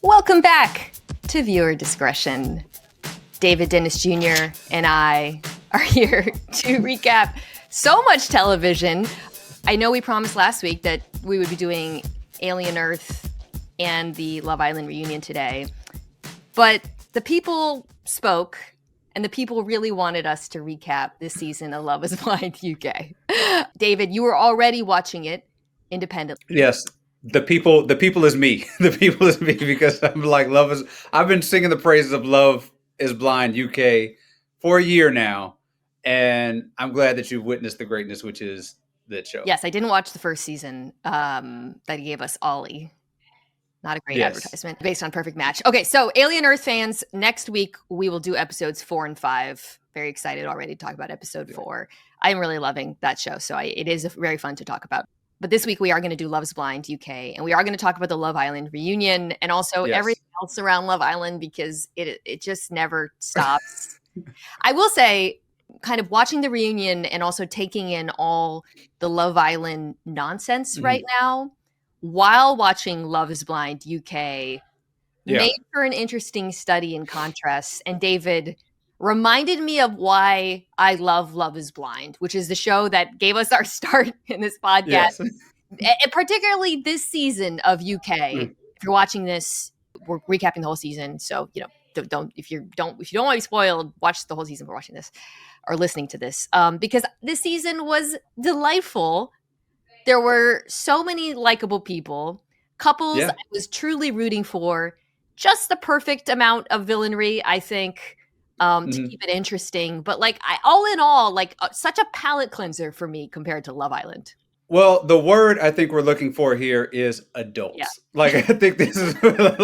Welcome back to Viewer Discretion. David Dennis Jr. and I are here to recap so much television. I know we promised last week that we would be doing Alien Earth and the Love Island reunion today, but the people spoke and the people really wanted us to recap this season of Love is Blind UK. David, you were already watching it independently. Yes. The people is me. The people is me because I'm like, I've been singing the praises of Love is Blind UK for a year now. And I'm glad that you've witnessed the greatness, which is that show. Yes, I didn't watch the first season that he gave us, Ollie. Not a great advertisement based on Perfect Match. Okay, so Alien Earth fans, next week we will do episodes 4 and 5. Very excited already to talk about episode 4. I'm really loving that show, so it is very fun to talk about. But this week we are going to do Love is Blind UK, and we are going to talk about the Love Island reunion and also everything else around Love Island because it just never stops. I will say, kind of watching the reunion and also taking in all the Love Island nonsense right now while watching Love is Blind UK made for an interesting study in contrast. And David reminded me of why I love Love is Blind, which is the show that gave us our start in this podcast. And particularly this season of UK. If you're watching this, we're recapping the whole season. So, if you don't want to be spoiled, watch the whole season for watching this or listening to this. Because this season was delightful. There were so many likable people, couples I was truly rooting for, just the perfect amount of villainry, I think. To keep it interesting, but all in all, such a palate cleanser for me compared to Love Island. Well, the word I think we're looking for here is adults. Yeah. I think this is Love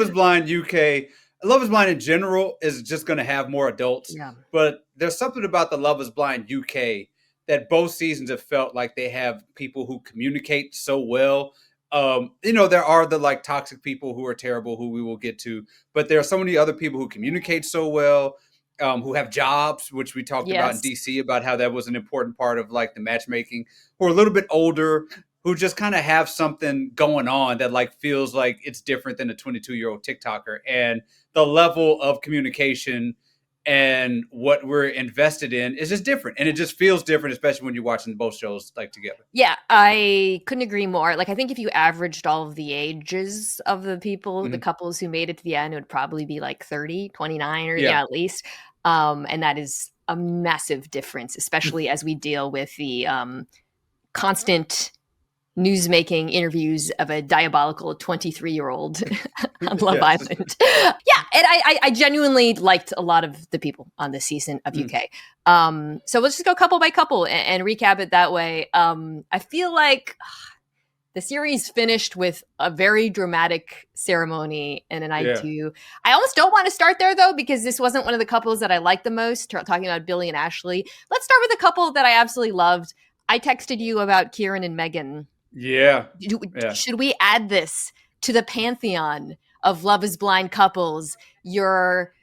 is Blind UK. Love is Blind in general is just going to have more adults. Yeah. But there's something about the Love is Blind UK that both seasons have felt like they have people who communicate so well. There are the toxic people who are terrible, who we will get to, but there are so many other people who communicate so well, who have jobs, which we talked about in DC about how that was an important part of the matchmaking, who are a little bit older, who just kind of have something going on that feels like it's different than a 22-year-old TikToker, and the level of communication and what we're invested in is just different. And it just feels different, especially when you're watching both shows together. Yeah, I couldn't agree more. I think if you averaged all of the ages of the people, the couples who made it to the end, it would probably be 30, 29 or at least. And that is a massive difference, especially as we deal with the constant newsmaking interviews of a diabolical 23-year-old on Love Island. And I genuinely liked a lot of the people on this season of UK. So let's just go couple by couple and recap it that way. I feel like the series finished with a very dramatic ceremony, and then I almost don't want to start there though, because this wasn't one of the couples that I liked the most, talking about Billy and Ashleigh. Let's start with a couple that I absolutely loved. I texted you about Kieran and Megan. Should we add this to the pantheon of Love is Blind couples? Your,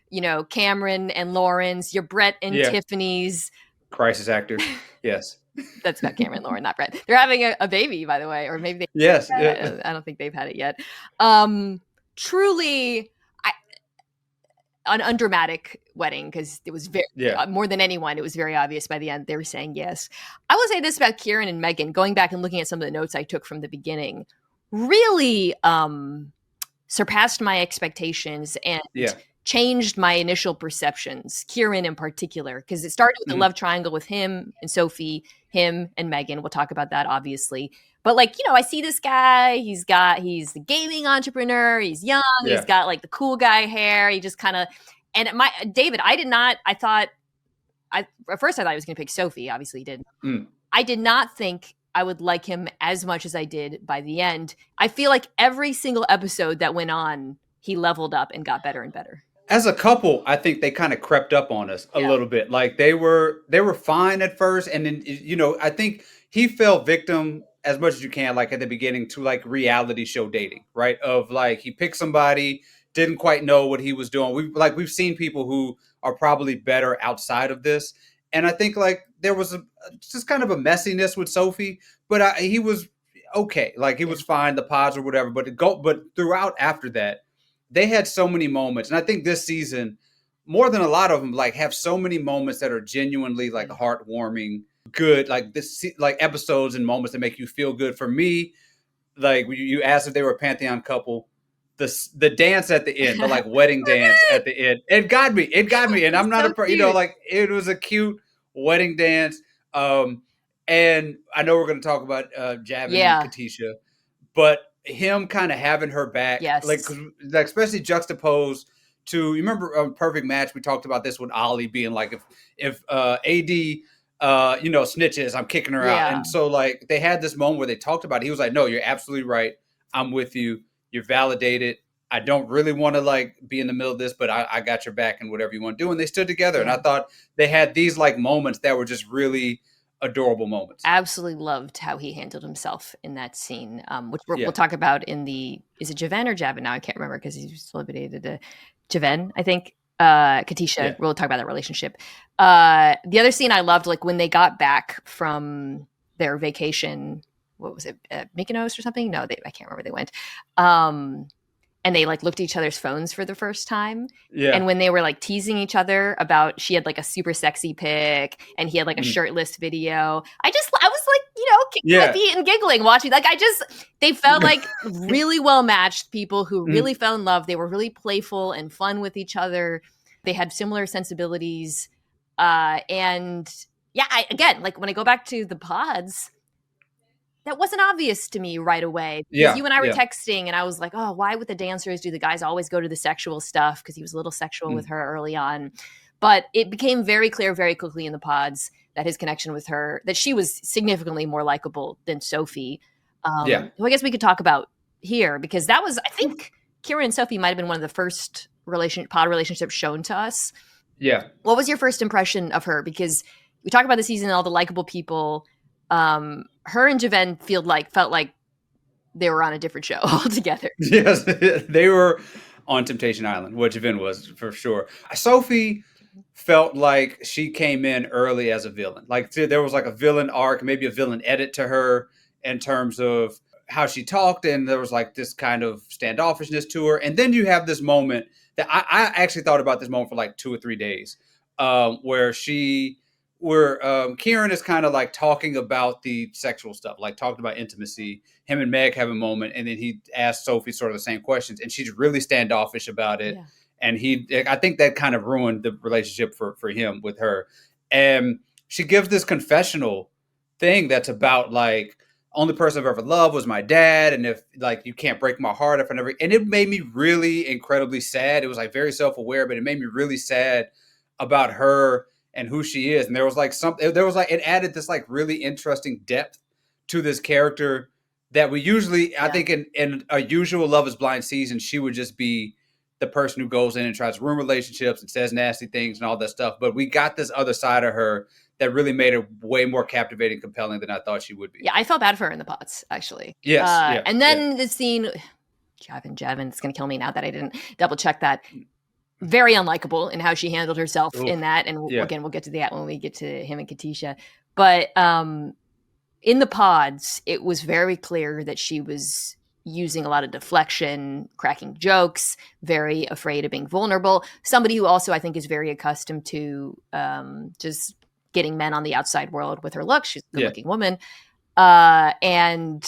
Cameron and Lauren's, your Brett and Tiffany's. Crisis actors. Yes. That's not Cameron and Lauren, not Brett. They're having a baby, by the way, or maybe they. Yes. I don't think they've had it yet. Truly, an undramatic wedding, because it was very more than anyone, it was very obvious by the end they were saying yes. I will say this about Kieran and Megan, going back and looking at some of the notes I took from the beginning, really surpassed my expectations and changed my initial perceptions, Kieran in particular, because it started with the love triangle with him and Sophie, him and Megan. We'll talk about that, obviously. But I see this guy, he's the gaming entrepreneur, he's young, he's got the cool guy hair, he just kind of, and David, at first I thought he was going to pick Sophie, obviously he didn't. I did not think I would like him as much as I did by the end. I feel like every single episode that went on, he leveled up and got better and better. As a couple, I think they kind of crept up on us a little bit. They were fine at first. And then, I think he fell victim as much as you can, at the beginning, to reality show dating, right? Of he picked somebody, didn't quite know what he was doing. We've seen people who are probably better outside of this. And I think there was just kind of a messiness with Sophie, but he was okay. Like, he was fine, the pods or whatever. But throughout after that, they had so many moments. And I think this season, more than a lot of them, like, have so many moments that are genuinely like heartwarming, good, like like episodes and moments that make you feel good. For me, like, you asked if they were a Pantheon couple. The dance at the end, the like wedding dance at the end, it got me. And I'm not like, it was a cute wedding dance. And I know we're going to talk about Javen and Katisha, but him kind of having her back, like especially juxtaposed to, you remember Perfect Match? We talked about this with Ollie being like, if AD snitches, I'm kicking her out. And so, like, they had this moment where they talked about it. He was like, no, you're absolutely right. I'm with you. You're validated. I don't really want to like be in the middle of this, but I got your back and whatever you want to do. And they stood together. And I thought they had these like moments that were just really adorable moments. Absolutely loved how he handled himself in that scene, which we'll talk about in is it Javen or Javen now? I can't remember because he's eliminated to Javen, I think. Katisha, we'll talk about that relationship. The other scene I loved, like when they got back from their vacation, what was it, Mykonos or something? No, I can't remember where they went. And they like looked at each other's phones for the first time. Yeah. And when they were like teasing each other about, she had like a super sexy pic and he had like a shirtless video. I was like, kicking my feet and giggling watching. Like, they felt like really well matched people who really fell in love. They were really playful and fun with each other. They had similar sensibilities. Again, like when I go back to the pods, that wasn't obvious to me right away. Because you and I were texting and I was like, oh, why with the dancers do the guys always go to the sexual stuff? Because he was a little sexual with her early on. But it became very clear very quickly in the pods that his connection with her, that she was significantly more likable than Sophie. Who I guess we could talk about here, because that was, I think, Kieran and Sophie might have been one of the first pod relationships shown to us. Yeah. What was your first impression of her? Because we talk about the season and all the likable people. Her and Javen felt like they were on a different show altogether. Yes, they were on Temptation Island, what Javen was for sure. Sophie felt like she came in early as a villain. Like, there was like a villain arc, maybe a villain edit to her in terms of how she talked, and there was like this kind of standoffishness to her. And then you have this moment that I actually thought about this moment for like 2 or 3 days, where Kieran is kind of like talking about the sexual stuff, like talking about intimacy. Him and Meg have a moment, and then he asks Sophie sort of the same questions, and she's really standoffish about it. Yeah. And I think that kind of ruined the relationship for him with her. And she gives this confessional thing that's about like, only person I've ever loved was my dad, and if like you can't break my heart if I never. And it made me really incredibly sad. It was like very self-aware, but it made me really sad about her and who she is. And there was like it added this like really interesting depth to this character that we usually, I think in a usual Love is Blind season, she would just be the person who goes in and tries to ruin relationships and says nasty things and all that stuff. But we got this other side of her that really made her way more captivating, compelling than I thought she would be. Yeah, I felt bad for her in the pods, actually. Yes. And then the scene, Javen, it's going to kill me now that I didn't double check that. Very unlikable in how she handled herself in that. And again, we'll get to that when we get to him and Katisha. But in the pods, it was very clear that she was using a lot of deflection, cracking jokes, very afraid of being vulnerable. Somebody who also, I think, is very accustomed to just getting men on the outside world with her look. She's a good-looking woman. And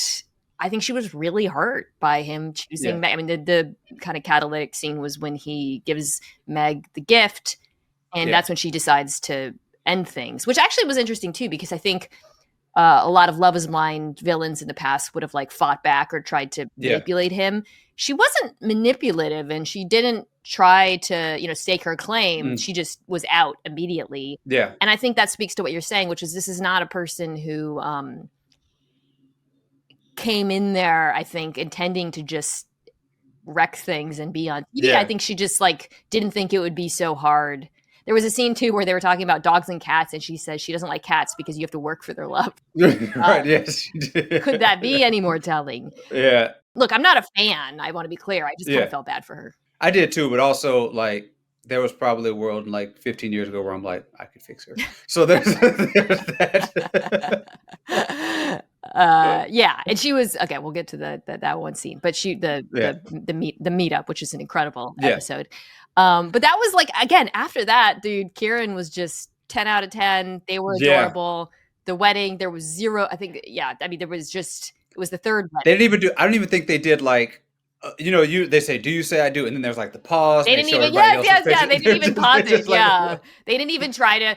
I think she was really hurt by him choosing Meg. I mean, the kind of catalytic scene was when he gives Meg the gift, and that's when she decides to end things, which actually was interesting too, because I think a lot of Love is Blind villains in the past would have like fought back or tried to manipulate him. She wasn't manipulative, and she didn't try to, stake her claim. She just was out immediately. Yeah. And I think that speaks to what you're saying, which is this is not a person who came in there, I think, intending to just wreck things and be on TV. Yeah. I think she just like didn't think it would be so hard. There was a scene too where they were talking about dogs and cats, and she says she doesn't like cats because you have to work for their love. Right? Yes. Could that be any more telling? Yeah. Look, I'm not a fan. I want to be clear. I just kind of felt bad for her. I did too, but also like there was probably a world like 15 years ago where I'm like, I could fix her. So there's that. Yeah, and she was okay. We'll get to that one scene, but the meetup, which is an incredible episode. But that was like, again, after that, dude, Kieran was just 10 out of 10. They were adorable. The wedding, there was zero. I think, I mean, there was just, it was the third wedding. They didn't even do. I don't even think they did like. They say, "Do you say I do?" And then there's like the pause. They didn't even. Yes. They didn't even pause it. Like, they didn't even try to.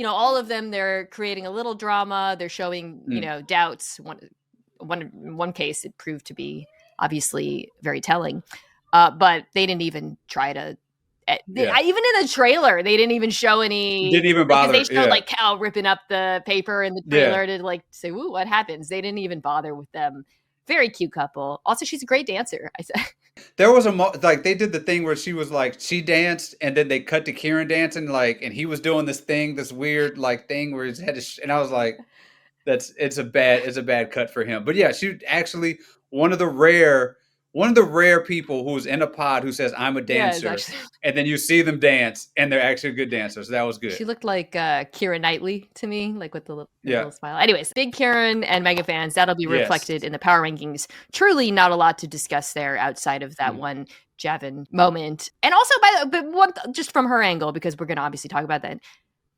All of them. They're creating a little drama. They're showing, doubts. One case, it proved to be obviously very telling, but they didn't even try to. Even in the trailer, they didn't even show any. Didn't even bother. They showed like Cal ripping up the paper in the trailer to like say, "Ooh, what happens?" They didn't even bother with them. Very cute couple. Also, she's a great dancer. I said there was they did the thing where she was like she danced, and then they cut to Kieran dancing, and he was doing this weird thing where his head is, and I was like, it's a bad cut for him. But yeah, she actually one of the rare people who's in a pod who says I'm a dancer, and then you see them dance, and they're actually good dancers. So that was good. She looked like Keira Knightley to me, like with the little smile. Anyways, big Kieran and Megan fans. That'll be reflected in the power rankings. Truly, not a lot to discuss there outside of that one Javen moment, and also just from her angle, because we're going to obviously talk about that.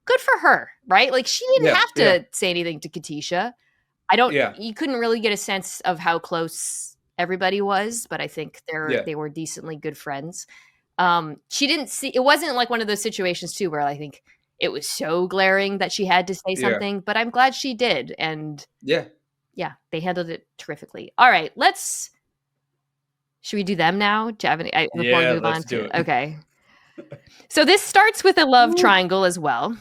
Good for her, right? Like she didn't have to say anything to Katisha. You couldn't really get a sense of how close everybody was, but I think they were decently good friends. She didn't see, it wasn't like one of those situations too where I think it was so glaring that she had to say something, but I'm glad she did. And they handled it terrifically. All right, should we do them now? Javen, before we move on to it. Okay. So this starts with a love triangle as well.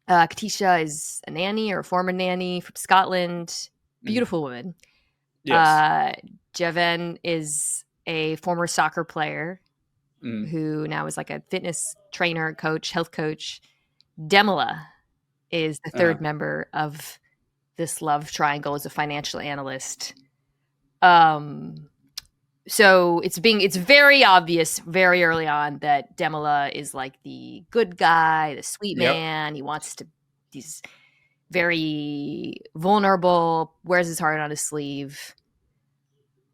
Katisha is a nanny or a former nanny from Scotland. Beautiful woman. Yes. Javen is a former soccer player who now is like a fitness trainer, coach, health coach. Demola is the third member of this love triangle as a financial analyst. So it's very obvious very early on that Demola is like the good guy, the sweet man. He's very vulnerable, wears his heart on his sleeve.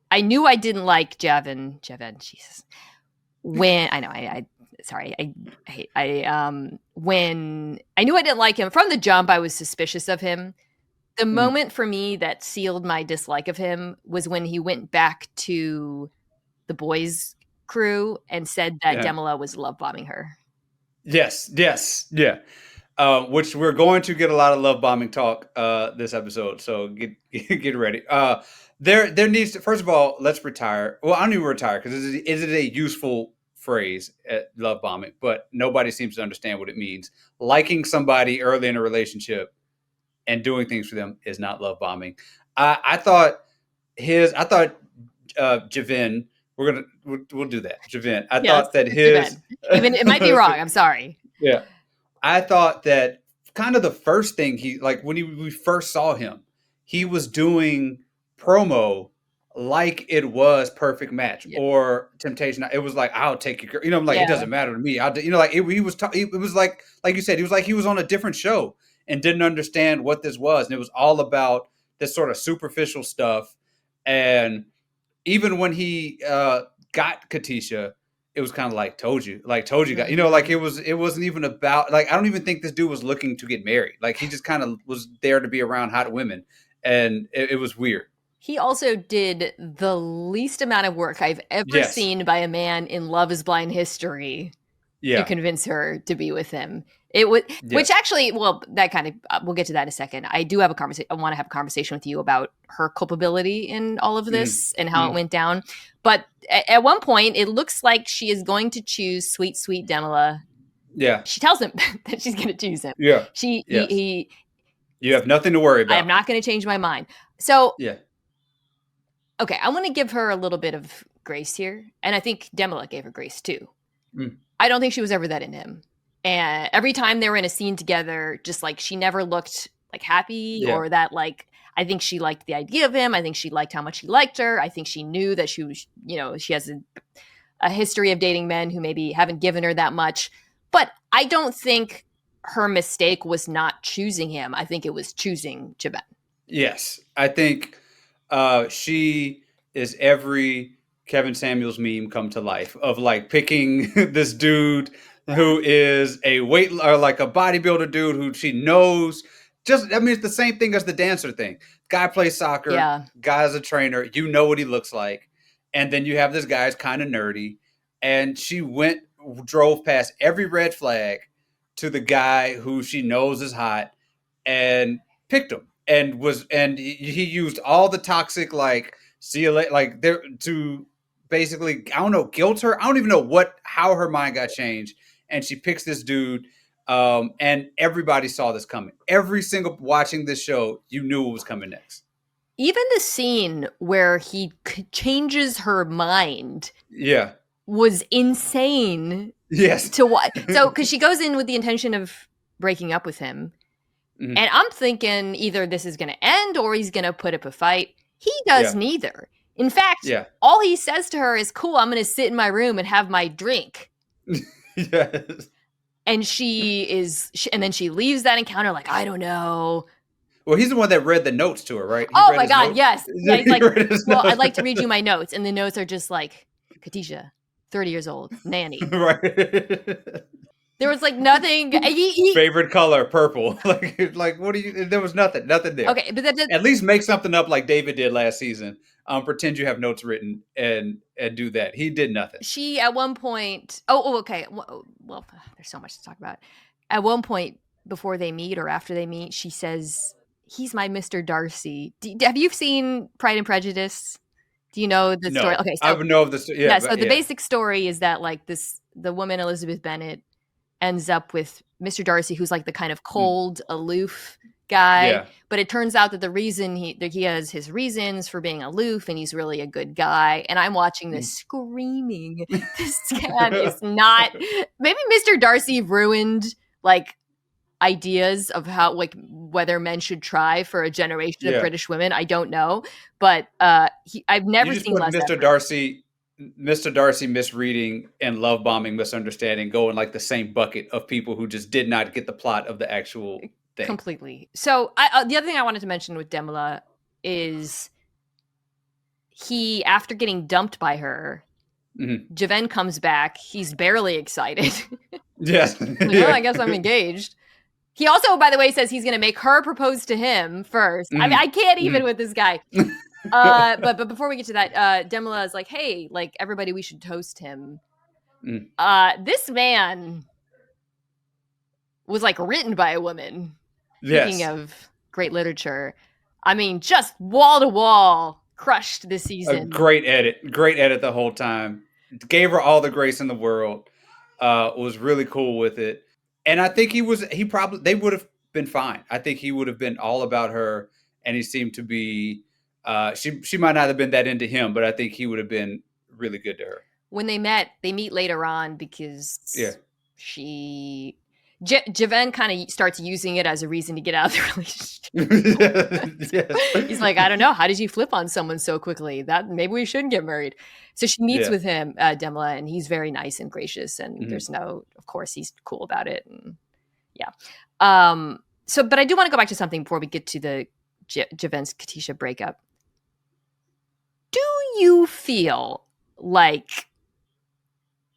I knew I didn't like Javen, Jesus. When I knew I didn't like him from the jump, I was suspicious of him. The moment for me that sealed my dislike of him was when he went back to the boys' crew and said that Demola was love bombing her. Yes, yeah. Which we're going to get a lot of love bombing talk this episode, so get ready. There needs to, first of all, let's retire. Well, I don't even retire because it is a useful phrase, love bombing, but nobody seems to understand what it means. Liking somebody early in a relationship and doing things for them is not love bombing. I thought Javen. We'll do that. Javen. I thought that his even it might be wrong. I'm sorry. Yeah. I thought that kind of the first thing when we first saw him, he was doing promo like it was Perfect Match or Temptation. It was like, I'll take your girl. It doesn't matter to me. It was like you said, he was like he was on a different show and didn't understand what this was. And it was all about this sort of superficial stuff. And even when he got Katisha, it was kind of like, told you guys, it wasn't even about, I don't even think this dude was looking to get married. Like, he just kind of was there to be around hot women. And it was weird. He also did the least amount of work I've ever seen by a man in Love is Blind history to convince her to be with him. It would, which actually, that kind of, we'll get to that in a second. I do have I want to have a conversation with you about her culpability in all of this and how it went down. But at one point, it looks like she is going to choose sweet Demola. Yeah. She tells him that she's going to choose him. Yeah. You have nothing to worry about. I am not going to change my mind. So, okay, I want to give her a little bit of grace here. And I think Demola gave her grace too. I don't think she was ever that into him. And every time they were in a scene together, just like she never looked like happy or that I think she liked the idea of him. I think she liked how much he liked her. I think she knew that she was, she has a history of dating men who maybe haven't given her that much. But I don't think her mistake was not choosing him. I think it was choosing Javen. Yes, I think she is every Kevin Samuels meme come to life of like picking this dude who is a weight or like a bodybuilder dude who she knows. Just I mean, it's the same thing as the dancer thing. Guy plays soccer. Yeah. Guy's a trainer. You know what he looks like, and then you have this guy who's kind of nerdy, and she drove past every red flag to the guy who she knows is hot and picked him and he used all the toxic like see you later like there to basically I don't know guilt her. I don't even know how her mind got changed, and she picks this dude. And everybody saw this coming. Every single watching this show, you knew what was coming next. Even the scene where he changes her mind, yeah, was insane. Yes, to what? So because she goes in with the intention of breaking up with him. Mm-hmm. And I'm thinking either this is going to end or he's going to put up a fight. He does neither. In fact, all he says to her is, cool, I'm going to sit in my room and have my drink. Yes. And and then she leaves that encounter like, I don't know. Well, he's the one that read the notes to her, right? Oh my God, yes. Yeah, he's like, well, I'd like to read you my notes. And the notes are just like, Katisha, 30 years old, nanny. Right. There was like nothing. Favorite color, purple. like what do you? There was nothing there. Okay, but at least make something up like David did last season. Pretend you have notes written and do that. He did nothing. She at one point. Oh, okay. Well, there's so much to talk about. At one point before they meet or after they meet, she says, "He's my Mr. Darcy." Have you seen Pride and Prejudice? Do you know the story? Okay, so I know of the story. Yeah. So the basic story is that like the woman Elizabeth Bennet ends up with Mr. Darcy, who's like the kind of cold, aloof guy. Yeah. But it turns out that the reason he has his reasons for being aloof and he's really a good guy. And I'm watching this screaming. This man is not. Maybe Mr. Darcy ruined like ideas of how like whether men should try for a generation of British women. I don't know. But I've never seen less Mr. effort. Mr. Darcy misreading and love bombing misunderstanding go in like the same bucket of people who just did not get the plot of the actual thing. Completely. So the other thing I wanted to mention with Demola is he, after getting dumped by her, Javen comes back. He's barely excited. Yes. Well, I guess I'm engaged. He also, by the way, says he's going to make her propose to him first. I mean, I can't even with this guy. But before we get to that, Demola is like, hey, like everybody, we should toast him. This man was like written by a woman. Yes. Speaking of great literature, I mean, just wall to wall crushed this season. A great edit the whole time. Gave her all the grace in the world. Was really cool with it. And I think they would have been fine. I think he would have been all about her, and he seemed to be. She might not have been that into him, but I think he would have been really good to her. When they meet later on because Javen kind of starts using it as a reason to get out of the relationship. He's like, I don't know, how did you flip on someone so quickly? That maybe we shouldn't get married. So she meets with him, Demola, and he's very nice and gracious, and there's of course, he's cool about it, and but I do want to go back to something before we get to the Javen's Katisha breakup. Do you feel like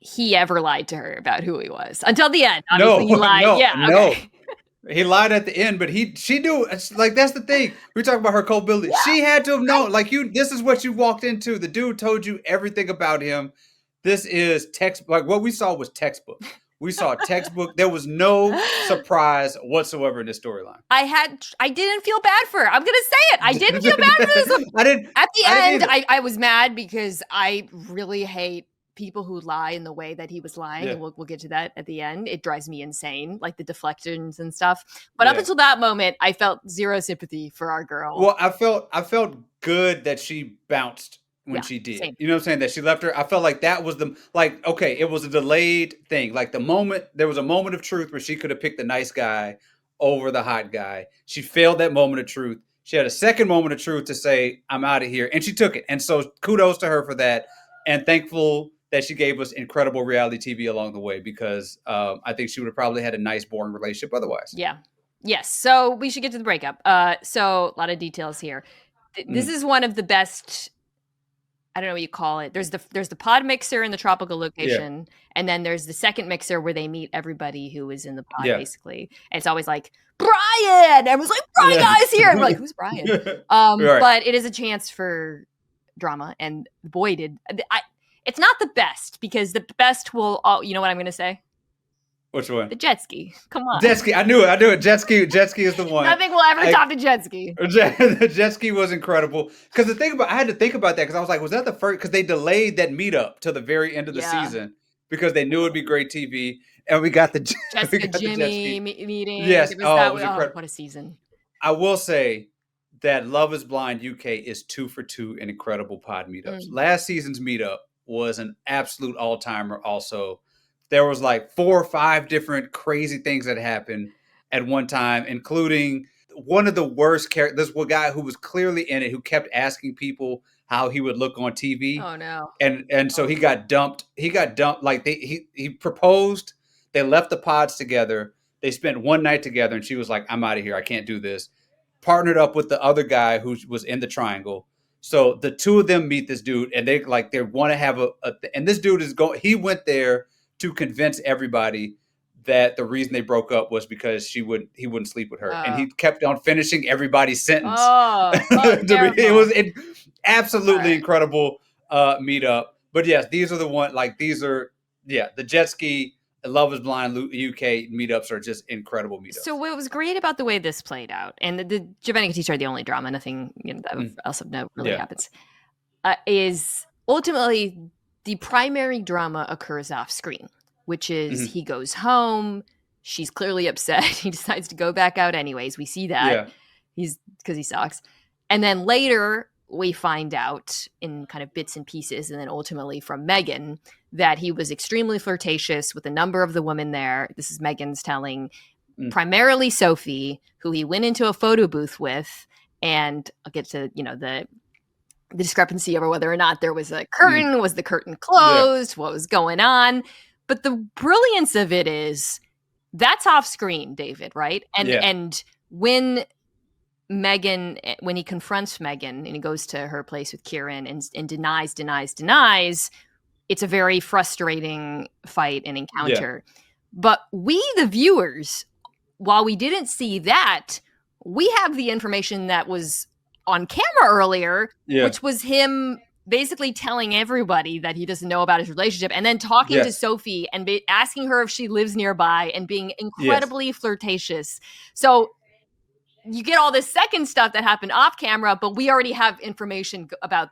he ever lied to her about who he was until the end? Obviously, he lied. No. He lied at the end, but she knew. Like that's the thing. We talk about her culpability. Yeah. She had to have known. Like this is what you walked into. The dude told you everything about him. This is like what we saw was textbook. We saw textbook. There was no surprise whatsoever in this storyline. I didn't feel bad for her. I'm gonna say it. I didn't feel bad for this. I didn't. At the end, I was mad because I really hate people who lie in the way that he was lying. And we'll get to that at the end. It drives me insane, like the deflections and stuff. But up until that moment, I felt zero sympathy for our girl. Well, I felt good that she bounced when she did. Same. You know what I'm saying? That she left her. I felt like that was okay, it was a delayed thing. Like there was a moment of truth where she could have picked the nice guy over the hot guy. She failed that moment of truth. She had a second moment of truth to say, I'm out of here. And she took it. And so kudos to her for that. And thankful that she gave us incredible reality TV along the way, because I think she would have probably had a nice, boring relationship otherwise. Yeah. Yes. So we should get to the breakup. So a lot of details here. This is one of the best. I don't know what you call it. There's the pod mixer in the tropical location, and then there's the second mixer where they meet everybody who is in the pod, basically. And it's always like, Brian! Everyone's like, Brian guy's here! And we're like, who's Brian? But it is a chance for drama, and boy did it's not the best, because the best will you know what I'm gonna say? Which one? The jet ski. Come on. Jet ski. I knew it. Jet ski is the one. Nothing will ever top the jet ski. The jet ski was incredible. Because I had to think about that, because I was like, was that the first? Because they delayed that meetup to the very end of the season because they knew it'd be great TV, and we got the Jimmy meeting. Yes. It was incredible. What a season. I will say that Love Is Blind UK is 2 for 2 in incredible pod meetups. Last season's meetup was an absolute all-timer also. There was like 4 or 5 different crazy things that happened at one time, including one of the worst characters. This one guy who was clearly in it, who kept asking people how he would look on TV. Oh no! And so he got dumped. Like he proposed. They left the pods together. They spent one night together, and she was like, "I'm out of here. I can't do this." Partnered up with the other guy who was in the triangle. So the two of them meet this dude, and they want to have and this dude he went there to convince everybody that the reason they broke up was because he wouldn't sleep with her. And he kept on finishing everybody's sentence. It was absolutely incredible meetup. But yes, these are the one, the jet ski, Love Is Blind UK meetups are just incredible meetups. So what was great about the way this played out, and the Javen and Katisha are the only drama, nothing else of note really happens, is ultimately the primary drama occurs off screen, which is he goes home. She's clearly upset. He decides to go back out anyways. We see that. Because he sucks. And then later we find out in kind of bits and pieces, and then ultimately from Megan, that he was extremely flirtatious with a number of the women there. This is Megan's telling, primarily Sophie, who he went into a photo booth with. And I'll get to, the discrepancy over whether or not there was a curtain. Was the curtain closed? What was going on? But the brilliance of it is that's off screen, David, right? And when he confronts Megan and he goes to her place with Kieran and denies, it's a very frustrating fight and encounter. But we, the viewers, while we didn't see that, we have the information that was on camera earlier, which was him basically telling everybody that he doesn't know about his relationship, and then talking to Sophie and asking her if she lives nearby and being incredibly flirtatious. So you get all this second stuff that happened off camera, but we already have information about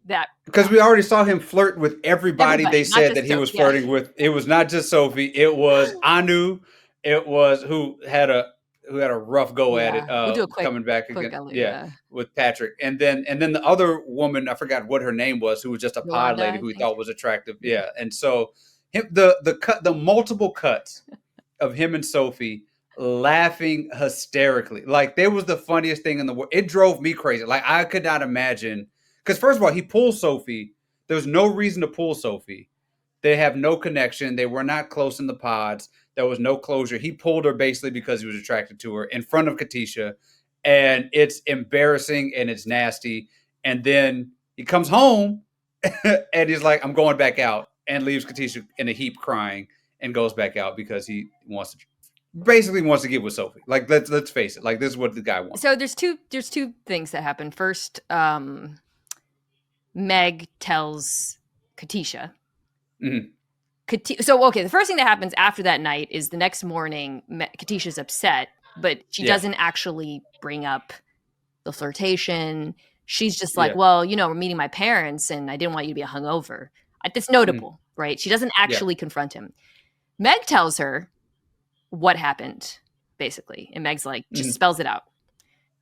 that. Because we already saw him flirt with everybody they said that he was flirting with. It was not just Sophie. It was Aanu. It was who had a rough go at it, we'll coming back again. With Patrick, and then the other woman, I forgot what her name was, who was just a pod lady who he thought was attractive. And so the multiple cuts of him and Sophie laughing hysterically, like there was the funniest thing in the world. It drove me crazy. Like I could not imagine, because first of all, he pulls Sophie. There's no reason to pull Sophie. They have no connection. They were not close in the pods. There was no closure. He pulled her basically because he was attracted to her in front of Katisha. And it's embarrassing and it's nasty. And then he comes home and he's like, I'm going back out, and leaves Katisha in a heap crying and goes back out because he wants to get with Sophie. Like, let's face it. Like, this is what the guy wants. So there's two things that happen. First, Meg tells Katisha. So, the first thing that happens after that night is the next morning, Katisha's upset, but she doesn't actually bring up the flirtation. She's just like, well, we're meeting my parents and I didn't want you to be hungover. That's notable, right? She doesn't actually confront him. Meg tells her what happened, basically. And Meg's like, just spells it out.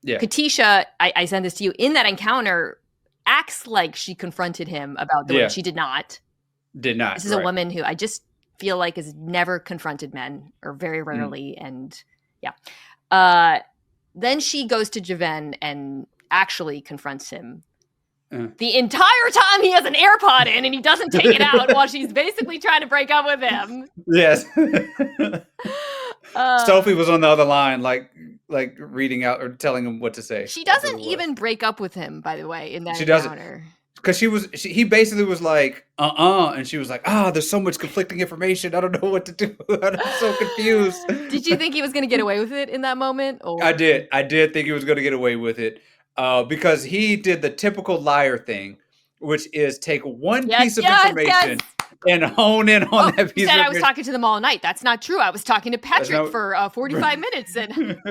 Katisha, I send this to you, in that encounter, acts like she confronted him about the way she did not. This is a woman who I just feel like has never confronted men, or very rarely. And then she goes to Javen and actually confronts him. The entire time he has an AirPod in and he doesn't take it out while she's basically trying to break up with him. Yes. Sophie was on the other line, like, like reading out or telling him what to say. She doesn't even break up with him, by the way, in that encounter. Because he basically was like, and she was like, there's so much conflicting information. I don't know what to do. I'm so confused. Did you think he was going to get away with it in that moment? Or? I did think he was going to get away with it because he did the typical liar thing, which is take one piece of information and hone in on that piece of information. I was talking to them all night. That's not true. I was talking to Patrick for 45 minutes. And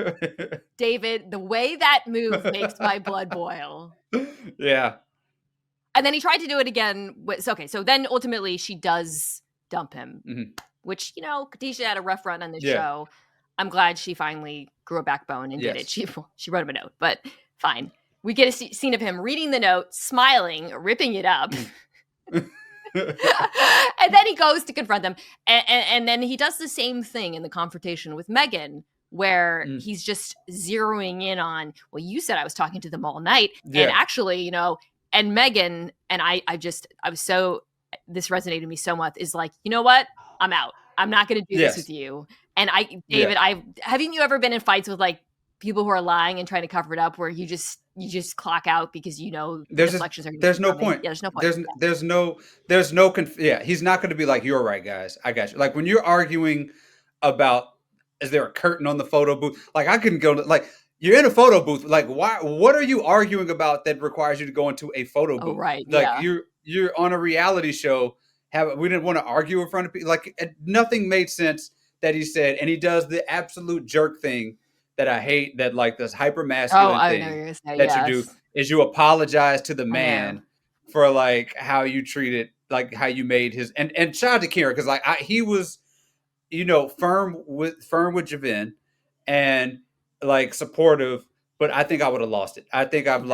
David, the way that move makes my blood boil. Yeah. And then he tried to do it again. So then ultimately she does dump him, which, Katisha had a rough run on this show. I'm glad she finally grew a backbone and did it. She wrote him a note, but fine. We get a scene of him reading the note, smiling, ripping it up. And then he goes to confront them. And then he does the same thing in the confrontation with Megan, where he's just zeroing in on, well, you said I was talking to them all night. Yeah. And actually, and Megan, and this resonated with me so much, is like, you know what? I'm out. I'm not going to do this with you. And David, haven't you ever been in fights with like people who are lying and trying to cover it up, where you just clock out because there's no point. Yeah, there's no point. He's not going to be like, you're right, guys. I got you. Like when you're arguing about, is there a curtain on the photo booth? Like I couldn't go to, like, you're in a photo booth. Like, why? What are you arguing about that requires you to go into a photo booth? Oh, right. Like you're on a reality show. We didn't want to argue in front of people. Like nothing made sense that he said, and he does the absolute jerk thing that I hate. That like this hyper masculine thing that you do is you apologize to the man for like how you treated, like how you made his and shout out to Kieran, because like he was, firm with Javen and like supportive, but I think I would have lost it. I think I'm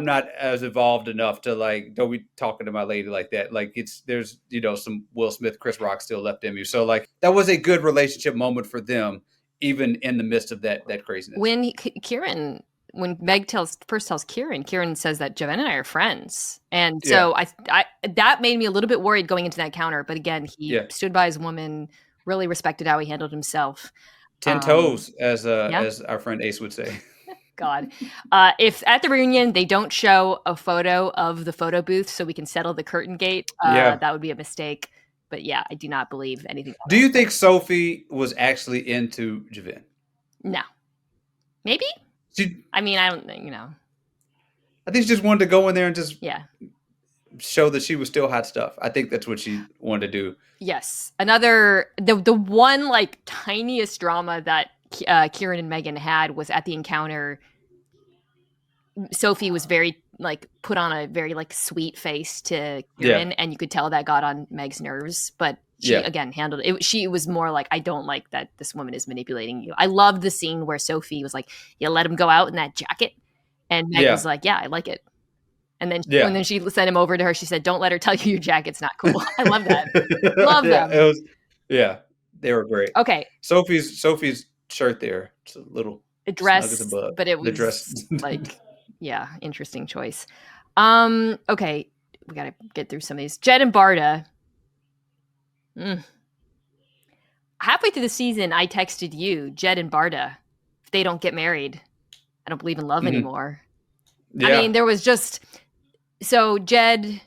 not as evolved enough to like, don't be talking to my lady like that. Like there's some Will Smith, Chris Rock still left in you. So like that was a good relationship moment for them, even in the midst of that craziness. When Meg first tells Kieran says that Javen and I are friends. And so I that made me a little bit worried going into that counter. But again, he stood by his woman, really respected how he handled himself. 10 toes, as our friend Ace would say. God. If at the reunion they don't show a photo of the photo booth so we can settle the curtain gate, that would be a mistake. But I do not believe anything. Do you think Sophie was actually into Javen? No. Maybe? I don't think, I think she just wanted to go in there and just show that she was still hot stuff. I think that's what she wanted to do. Yes. The one like tiniest drama that Kieran and Megan had was at the encounter. Sophie was very like put on a very like sweet face to Kieran, and you could tell that got on Meg's nerves. But she again handled it. She was more like, I don't like that this woman is manipulating you. I love the scene where Sophie was like, let him go out in that jacket, and Meg was like, I like it. And then when she sent him over to her, she said, don't let her tell you your jacket's not cool. I love that. Love them. They were great. Okay. Sophie's shirt there. It's a little dress, but it was the dress. Like, interesting choice. Okay. We got to get through some of these. Jed and Bardha. Halfway through the season, I texted you, Jed and Bardha, if they don't get married, I don't believe in love anymore. Yeah. I mean, there was just... So Jed,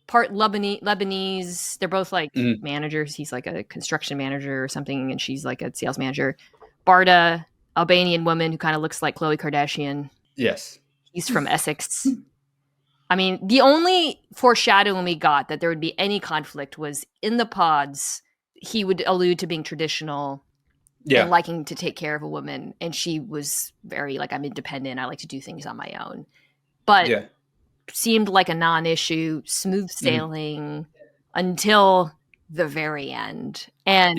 part Lebanese, they're both like managers. He's like a construction manager or something, and she's like a sales manager. Bardha, Albanian woman who kind of looks like Khloe Kardashian. Yes. He's from Essex. I mean, the only foreshadowing we got that there would be any conflict was in the pods, he would allude to being traditional and liking to take care of a woman. And she was very like, I'm independent. I like to do things on my own. But seemed like a non-issue, smooth sailing until the very end. And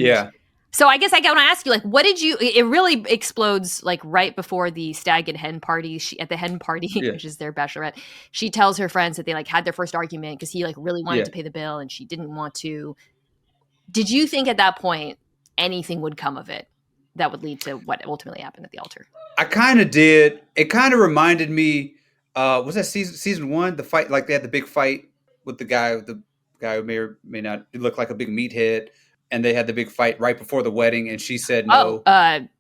so I guess I want to ask you, like, what did you, it really explodes like right before the stag and hen party. At the hen party, which is their bachelorette, she tells her friends that they like had their first argument because he like really wanted to pay the bill and she didn't want to. Did you think at that point anything would come of it that would lead to what ultimately happened at the altar? I kind of did. It kind of reminded me, was that season one? The fight, like they had the big fight with the guy who may or may not look like a big meathead, and they had the big fight right before the wedding, and she said no.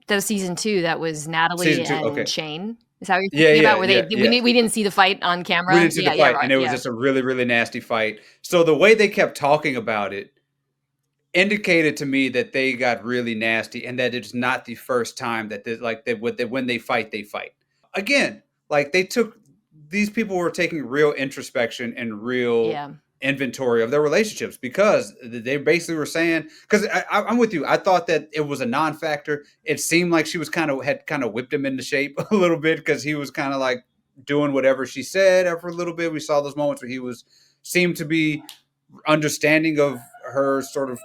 That was season 2. That was Natalie and Shane. Is that what you're thinking about? Where we didn't see the fight on camera? We didn't see the fight, right, and it was just a really, really nasty fight. So the way they kept talking about it indicated to me that they got really nasty, and that it's not the first time that when they fight, they fight. Again, like these people were taking real introspection and real inventory of their relationships, because they basically were saying, because I'm with you. I thought that it was a non-factor. It seemed like she was had whipped him into shape a little bit, because he was kind of like doing whatever she said for a little bit. We saw those moments where he seemed to be understanding of her sort of,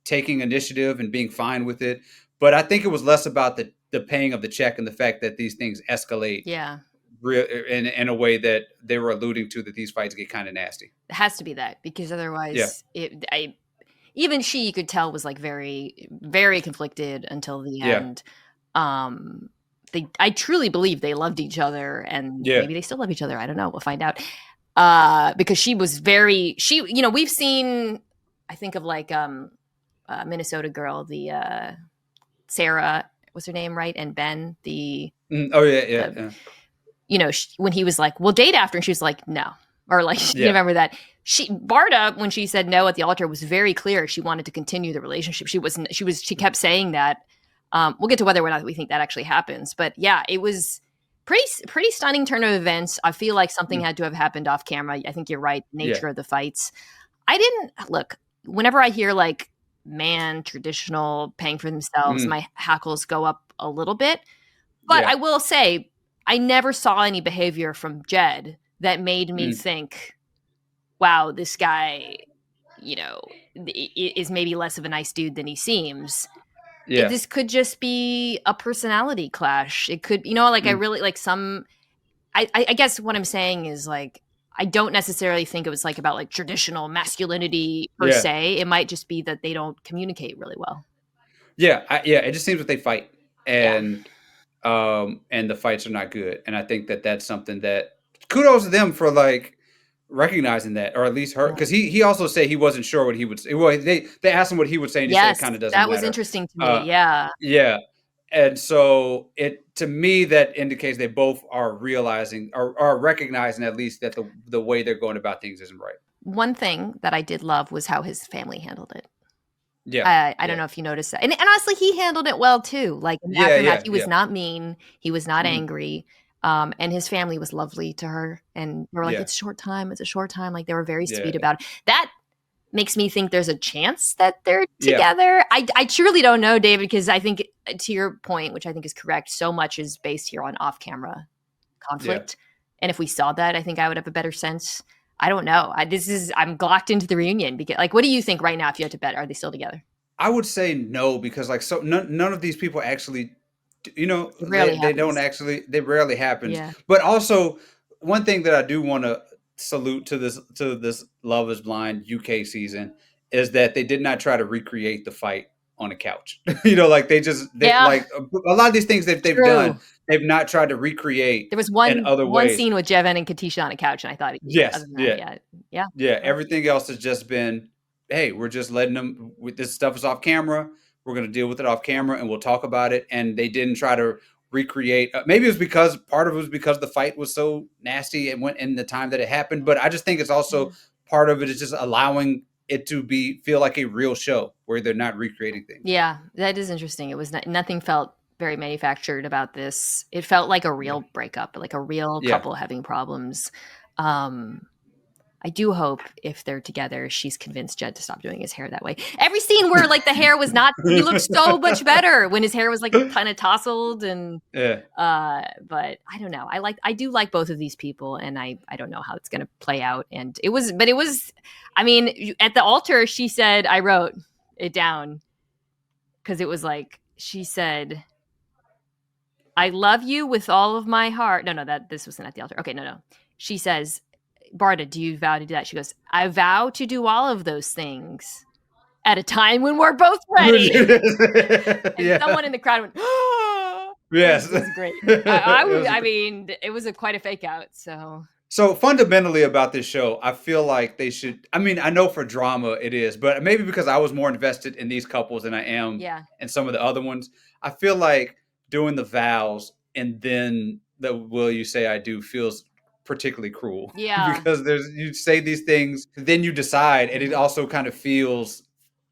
taking initiative and being fine with it. But I think it was less about the paying of the check and the fact that these things escalate. Yeah. In a way that they were alluding to, that these fights get kind of nasty. It has to be that, because otherwise, even she, you could tell, was like very, very conflicted until the end. I truly believe they loved each other, and maybe they still love each other. I don't know. We'll find out. Because she was we've seen, I think of like Minnesota girl, the Sarah, what's her name, right? And Ben, when he was like, we'll date after, and she was like, no. Or like, you remember that. Bardha, when she said no at the altar, was very clear. She wanted to continue the relationship. She kept saying that. We'll get to whether or not we think that actually happens. But yeah, it was pretty stunning turn of events. I feel like something had to have happened off camera. I think you're right. Nature of the fights. I didn't look, whenever I hear like traditional paying for themselves, my hackles go up a little bit. But I will say, I never saw any behavior from Jed that made me think, wow, this guy, is maybe less of a nice dude than he seems. Yeah. This could just be a personality clash. It could, I really like I guess what I'm saying is like, I don't necessarily think it was like about like traditional masculinity per se. It might just be that they don't communicate really well. It just seems that they fight, and the fights are not good. And I think that that's something that kudos to them for like recognizing that, or at least her, because he also said he wasn't sure what he would say. Well, they asked him what he would say, and he said it kind of doesn't matter. That was interesting to me. And so to me, that indicates they both are realizing or are recognizing at least that the way they're going about things isn't right. One thing that I did love was how his family handled it. I don't know if you noticed that. And honestly, he handled it well too. Like in the aftermath, he was not mean. He was not angry. And his family was lovely to her. And they were like, it's a short time. Like they were very sweet about it. That makes me think there's a chance that they're together. I truly don't know, David, because I think, to your point, which I think is correct, so much is based here on off-camera conflict. And if we saw that, I think I would have a better sense. I don't know. I'm locked into the reunion. Because, like, what do you think right now if you had to bet? Are they still together? I would say no, because like none of these people actually, they rarely happen. Yeah. But also, one thing that I do want to salute to this Love is Blind UK season is that they did not try to recreate the fight on a couch. Like like a lot of these things that they've done, they've not tried to recreate. There was one scene with Javen and Katisha on a couch, and I thought everything else has just been, hey, we're just letting them, this stuff is off camera, we're going to deal with it off camera, and we'll talk about it. And they didn't try to recreate. Maybe it was because the fight was so nasty and went in the time that it happened. But I just think it's also part of it is just allowing it to feel like a real show where they're not recreating things. Yeah, that is interesting. It was nothing felt very manufactured about this. It felt like a real breakup, like a real couple having problems. I do hope if they're together, she's convinced Jed to stop doing his hair that way. Every scene where like the hair was not, he looked so much better when his hair was like kind of tousled and, but I don't know. I do like both of these people, and I don't know how it's going to play out. And it was, I mean, at the altar, she said, I wrote it down because it was like, she said, I love you with all of my heart. No, this wasn't at the altar. Okay, no. She says, Bardha, do you vow to do that? She goes, I vow to do all of those things at a time when we're both ready. And someone in the crowd went, oh! Yes. It was great. I mean, it was quite a fake out. So So fundamentally about this show, I feel like they should. I mean, I know for drama it is, but maybe because I was more invested in these couples than I am in some of the other ones. I feel like doing the vows and then the "Will you say I do" feels particularly cruel. Yeah, because you say these things, then you decide, and it also kind of feels,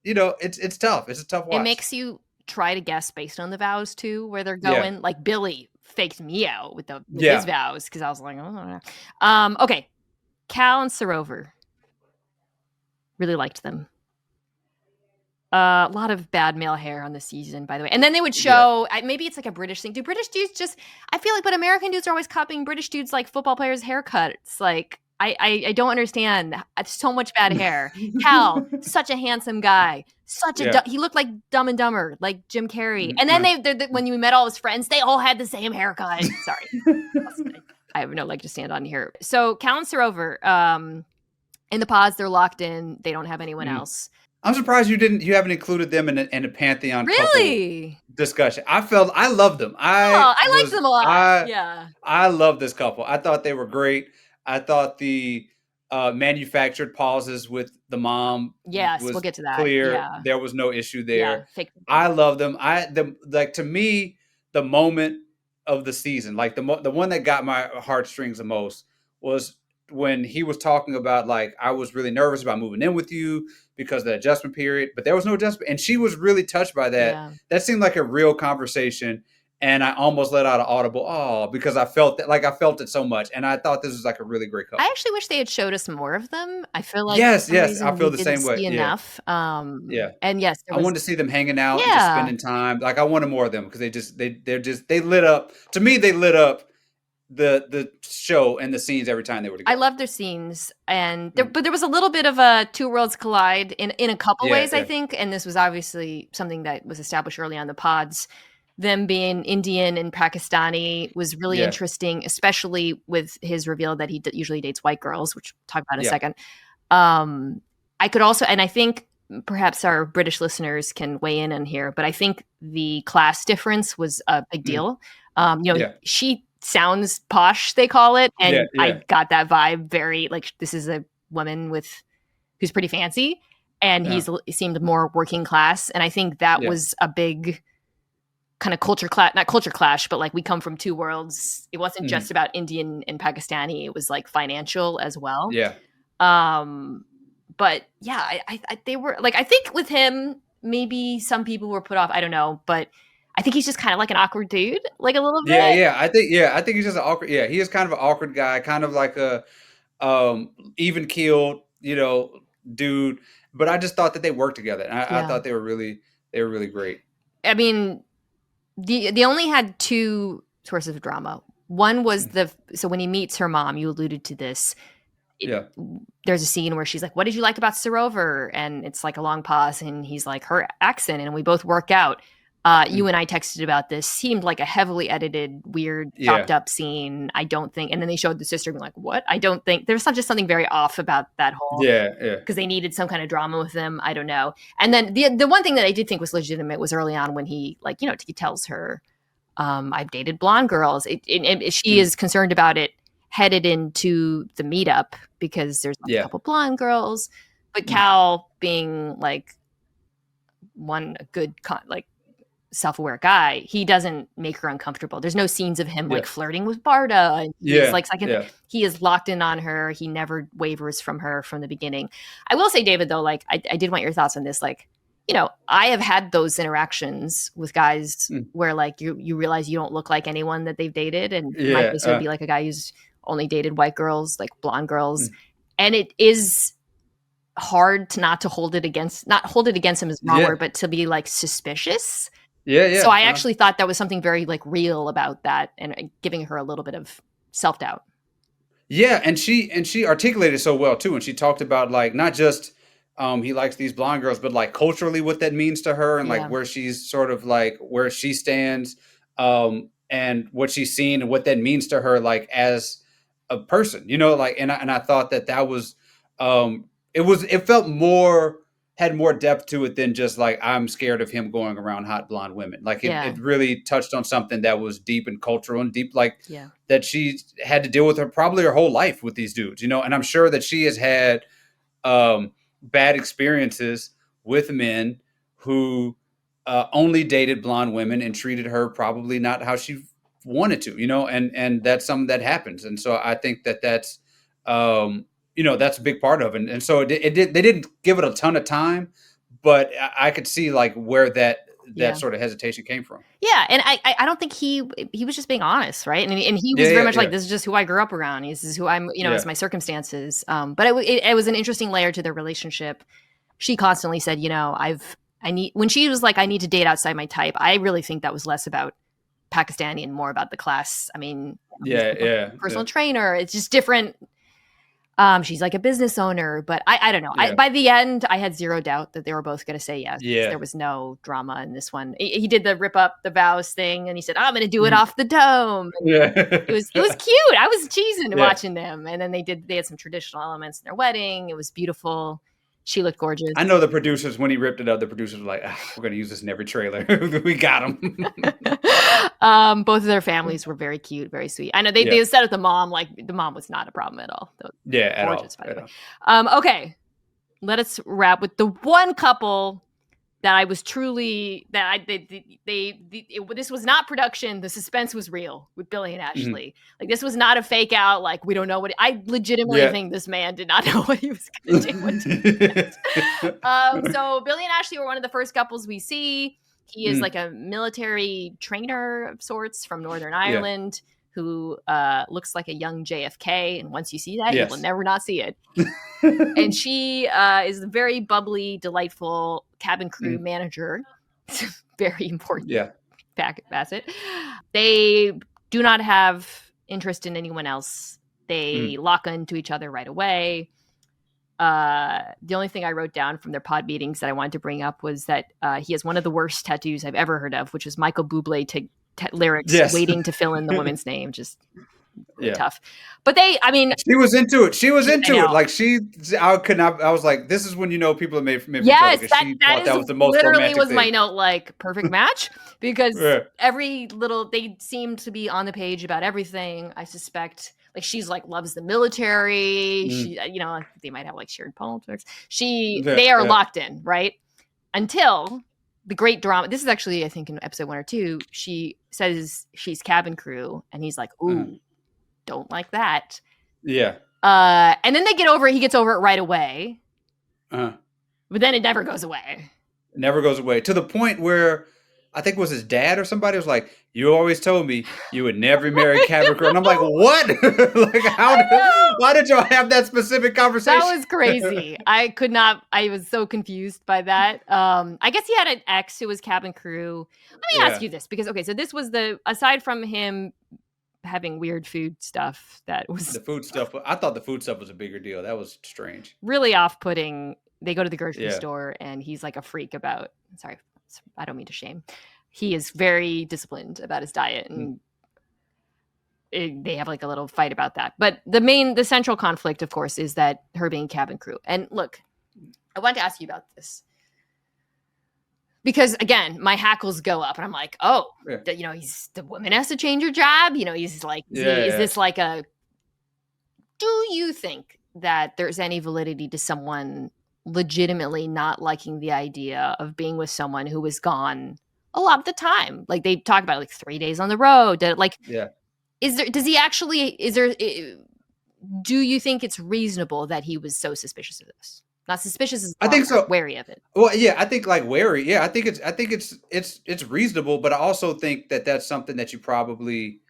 it's tough. It's a tough watch. It makes you try to guess based on the vows too, where they're going. Like Billy faked me out with his vows because I was like, oh. Okay, Kal and Sarover. Really liked them. A lot of bad male hair on the season, by the way. And then they would show, maybe it's like a British thing. Do British dudes just, I feel like, but American dudes are always copying British dudes like football players' haircuts. Like, I don't understand. So much bad hair. Kal, such a handsome guy. He looked like Dumb and Dumber, like Jim Carrey. And then when you met all his friends, they all had the same haircut. Sorry. I have no leg to stand on here. So Kal and Sarover, in the pods, they're locked in. They don't have anyone else. I'm surprised you haven't included them in a pantheon couple discussion. I love them. I liked them a lot. I love this couple. I thought they were great. I thought the manufactured pauses with the mom was we'll get to that. Clear. Yeah. There was no issue there. I love them. To me, the moment of the season, like the one that got my heartstrings the most was when he was talking about, like, I was really nervous about moving in with you because of the adjustment period, but there was no adjustment. And she was really touched by that. Yeah. That seemed like a real conversation. And I almost let out an audible, because I felt it so much. And I thought this was like a really great couple. I actually wish they had showed us more of them. I feel like yes, I feel the same way. Enough. And yes, I wanted to see them hanging out, and just spending time. Like, I wanted more of them because they lit up. To me, they lit up the show and the scenes every time they were together. I love their scenes, and but there was a little bit of a two worlds collide in a couple ways, I think. And this was obviously something that was established early on the pods. Them being Indian and Pakistani was really interesting, especially with his reveal that he usually dates white girls, which we'll talk about in a second. I could also, and I think perhaps our British listeners can weigh in on here, but I think the class difference was a big deal. She sounds posh, they call it, and I got that vibe very, like, this is a woman who's pretty fancy, and he seemed more working class, and I think that was a big kind of not culture clash, but like, we come from two worlds. It wasn't just about Indian and Pakistani, it was like financial as well. But they were like, I think with him, maybe some people were put off, I don't know, but I think he's just kind of like an awkward dude, like a little bit. I think he's just an awkward. Yeah, he is kind of an awkward guy, kind of like a even keeled, dude. But I just thought that they worked together, and I thought they were really great. I mean, they only had two sources of drama. One was so when he meets her mom, you alluded to this. There's a scene where she's like, "What did you like about Sarover?" And it's like a long pause, and he's like, "Her accent," and we both work out. You and I texted about this. Seemed like a heavily edited, weird, chopped up scene. I don't think. And then they showed the sister being like, "What?" I don't think there's just something very off about that whole. Because they needed some kind of drama with them. I don't know. And then the one thing that I did think was legitimate was early on when he, like, he tells her, "I've dated blonde girls." She is concerned about it headed into the meetup because there's a couple blonde girls, but Kal being like a good self-aware guy, he doesn't make her uncomfortable. There's no scenes of him like flirting with Bardha. And he's he is locked in on her. He never wavers from her from the beginning. I will say, David, though, like, I did want your thoughts on this. Like, I have had those interactions with guys where, like, you realize you don't look like anyone that they've dated, and my case would be like a guy who's only dated white girls, like blonde girls, and it is hard to not hold it against him is wrong word, but to be like suspicious. So I actually thought that was something very like real about that, and giving her a little bit of self-doubt. Yeah, and she articulated so well too, and she talked about, like, not just he likes these blonde girls, but like culturally what that means to her, and like where she's sort of like where she stands, and what she's seen and what that means to her, like, as a person, like, and I thought that was it felt more had more depth to it than just like, I'm scared of him going around hot blonde women. Like it really touched on something that was deep and cultural and deep, like that she had to deal with probably her whole life with these dudes, and I'm sure that she has had bad experiences with men who only dated blonde women and treated her probably not how she wanted to, and that's something that happens. And so I think that's that's a big part of it. And so they didn't give it a ton of time, but I could see like where that sort of hesitation came from. Yeah. And I don't think he was just being honest. Right. And he was very much like, this is just who I grew up around. This is who I'm, it's my circumstances. But it was an interesting layer to their relationship. She constantly said, when she was like, I need to date outside my type. I really think that was less about Pakistani and more about the class. I mean, personal trainer. It's just different. She's like a business owner, but I don't know. By the end, I had zero doubt that they were both going to say yes. Yeah. There was no drama in this one. He did the rip up the vows thing, and he said, I'm going to do it off the dome. Yeah. It was cute. I was cheesing watching them. And then they had some traditional elements in their wedding. It was beautiful. She looked gorgeous. I know the producers, when he ripped it up, the producers were like, we're going to use this in every trailer. We got him. Both of their families were very cute, very sweet. I know they said with the mom, like the mom was not a problem at all. At gorgeous, all. By the way. Okay. Let us wrap with the one couple that I was truly, this was not production. The suspense was real with Billy and Ashleigh. Mm-hmm. Like this was not a fake out. Like we don't know I legitimately think this man did not know what he was going to do. So Billy and Ashleigh were one of the first couples we see. He is like a military trainer of sorts from Northern Ireland who looks like a young JFK. And once you see that, you will never not see it. And she is a very bubbly, delightful cabin crew manager. Very important facet. They do not have interest in anyone else. They lock into each other right away. The only thing I wrote down from their pod meetings that I wanted to bring up was that he has one of the worst tattoos I've ever heard of, which is Michael Bublé lyrics waiting to fill in the woman's name. Just really tough. But she was into it. She was into it. Like I was like, this is when people are made from yes, that was the most literally was thing. My note, like perfect match, because they seemed to be on the page about everything. I suspect like she's like loves the military. She, they might have like shared politics. They are locked in, right? Until the great drama. This is actually, I think, in episode 1 or 2. She says she's cabin crew, and he's like, "Ooh, don't like that." Yeah. And then they get over it. He gets over it right away. But then it never goes away. It never goes away to the point where I think it was his dad or somebody was like, "You always told me you would never marry cabin crew," and I'm like, "What? Like, why did y'all have that specific conversation?" That was crazy. I was so confused by that. I guess he had an ex who was cabin crew. Let me ask you this, because so this was aside from him having weird food stuff, that was the food stuff. I thought the food stuff was a bigger deal. That was strange. Really off-putting. They go to the grocery store, and he's like a freak about. Sorry. I don't mean to shame. He is very disciplined about his diet, and they have like a little fight about that. But the central conflict, of course, is that her being cabin crew. And look, I wanted to ask you about this because again, my hackles go up, and I'm like, the woman has to change her job. He's like, is this like a? Do you think that there's any validity to someone legitimately not liking the idea of being with someone who was gone a lot of the time? Like they talk about like 3 days on the road. Do you think it's reasonable that he was so suspicious of this? Not suspicious as I think so. Wary of it. Well, I think like wary. Yeah, I think it's reasonable, but I also think that that's something that you probably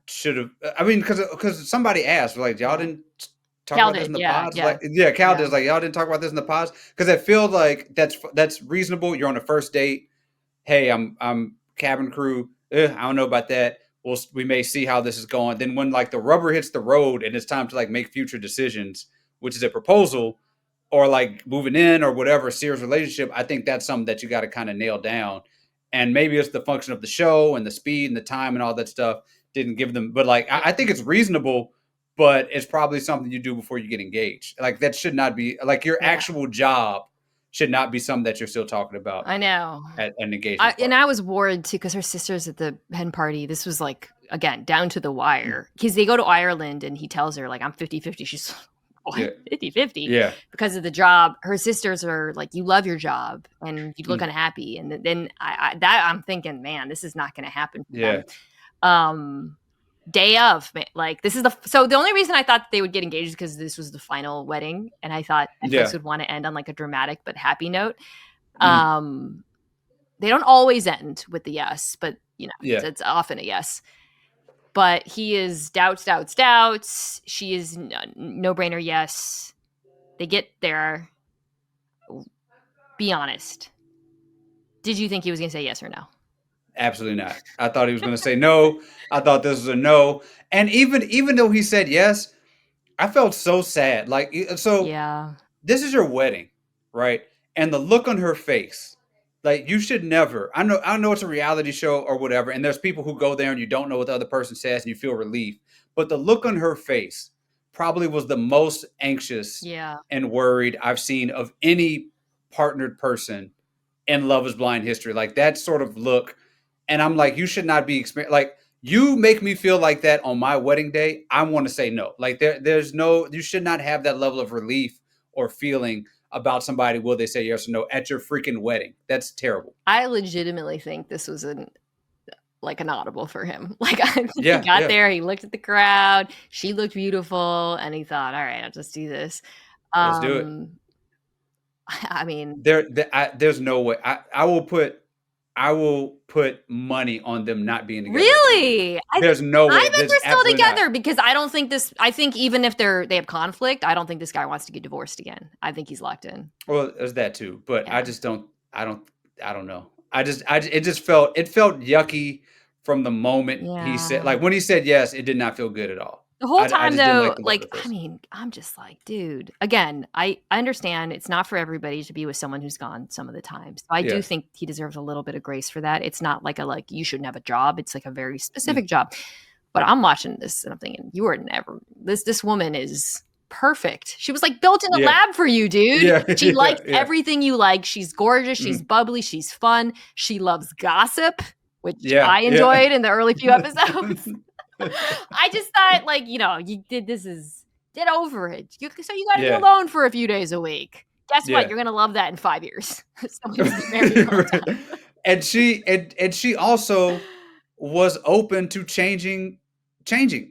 should have. I mean, because somebody asked, like, y'all didn't talk about this in the pods? Cal does, like, y'all didn't talk about this in the pods? Because I feel like that's reasonable. You're on a first date. Hey, I'm cabin crew. I don't know about that. We may see how this is going. Then when like the rubber hits the road and it's time to like make future decisions, which is a proposal or like moving in or whatever, serious relationship, I think that's something that you got to kind of nail down. And maybe it's the function of the show and the speed and the time and all that stuff didn't give them. But like, I think it's reasonable, but it's probably something you do before you get engaged. Like that should not be like your actual job should not be something that you're still talking about. I know. At an engagement. And I was worried too, because her sister's at the hen party. This was like, again, down to the wire. Because they go to Ireland and he tells her, like, I'm 50-50. She's what? 50-50? Yeah. Because of the job. Her sisters are like, you love your job and you look unhappy. And then I'm thinking, man, this is not going to happen for them. Day of, like, this is so the only reason I thought they would get engaged is because this was the final wedding. And I thought Netflix would want to end on like a dramatic but happy note. They don't always end with the yes, but it's often a yes. But he is doubts. She is no brainer yes. They get there. Be honest. Did you think he was going to say yes or no? Absolutely not. I thought he was going to say no. I thought this was a no. And even though he said yes, I felt so sad. Like, so this is your wedding, right? And the look on her face, like, you should never, I know it's a reality show or whatever, and there's people who go there and you don't know what the other person says and you feel relief. But the look on her face probably was the most anxious and worried I've seen of any partnered person in Love is Blind history. Like, that sort of look. And I'm like, you should not be like, you make me feel like that on my wedding day. I want to say no. Like, you should not have that level of relief or feeling about somebody. Will they say yes or no at your freaking wedding? That's terrible. I legitimately think this was an audible for him. Like, I think he got there, he looked at the crowd, she looked beautiful, and he thought, all right, I'll just do this. Let's do it. I mean, there's no way. I will put money on them not being together. Really? There's no way. I think they're still together because I don't think I think even if they have conflict, I don't think this guy wants to get divorced again. I think he's locked in. Well, there's that too, but I just don't know. It felt yucky from the moment he said, like, when he said yes, it did not feel good at all. The whole time, though, I mean, I'm just like, dude, again, I understand it's not for everybody to be with someone who's gone some of the time. So I do think he deserves a little bit of grace for that. It's not like you shouldn't have a job. It's like a very specific job. But I'm watching this and I'm thinking, you are never, this woman is perfect. She was like built in a lab for you, dude. She likes everything you like. She's gorgeous. She's bubbly. She's fun. She loves gossip, which I enjoyed in the early few episodes. I just thought, like, you get over it. So you got to be alone for a few days a week. Guess what? You're going to love that in 5 years. And she also was open to changing,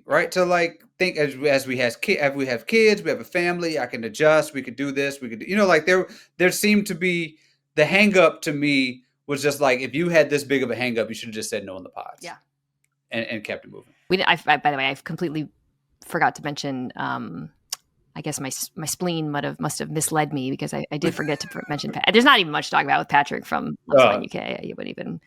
right? To, like, think as we have kids, we have a family, I can adjust, we could do this, we could, like, there seemed to be, the hang up to me was just like, if you had this big of a hang up, you should have just said no in the pods. Yeah. And kept it moving. By the way, I've completely forgot to mention. I guess my spleen must have misled me because I did forget to mention. There's not even much to talk about with Patrick from UK. You wouldn't even.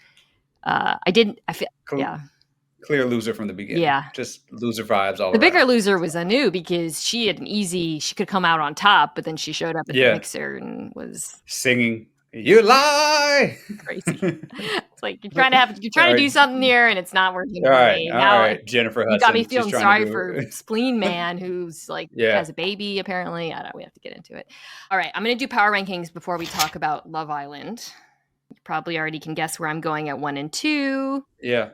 I didn't. I feel clear loser from the beginning. Yeah, just loser vibes all around. The bigger loser was Aanu because she had she could come out on top, but then she showed up at the mixer and was singing. You lie. Crazy. It's like you're trying to do something here and it's not working. All right. Jennifer Hudson. You got me feeling sorry for Spleen Man who's like has a baby apparently. We have to get into it. All right, I'm going to do power rankings before we talk about Love Island. You probably already can guess where I'm going at 1 and 2. Yeah.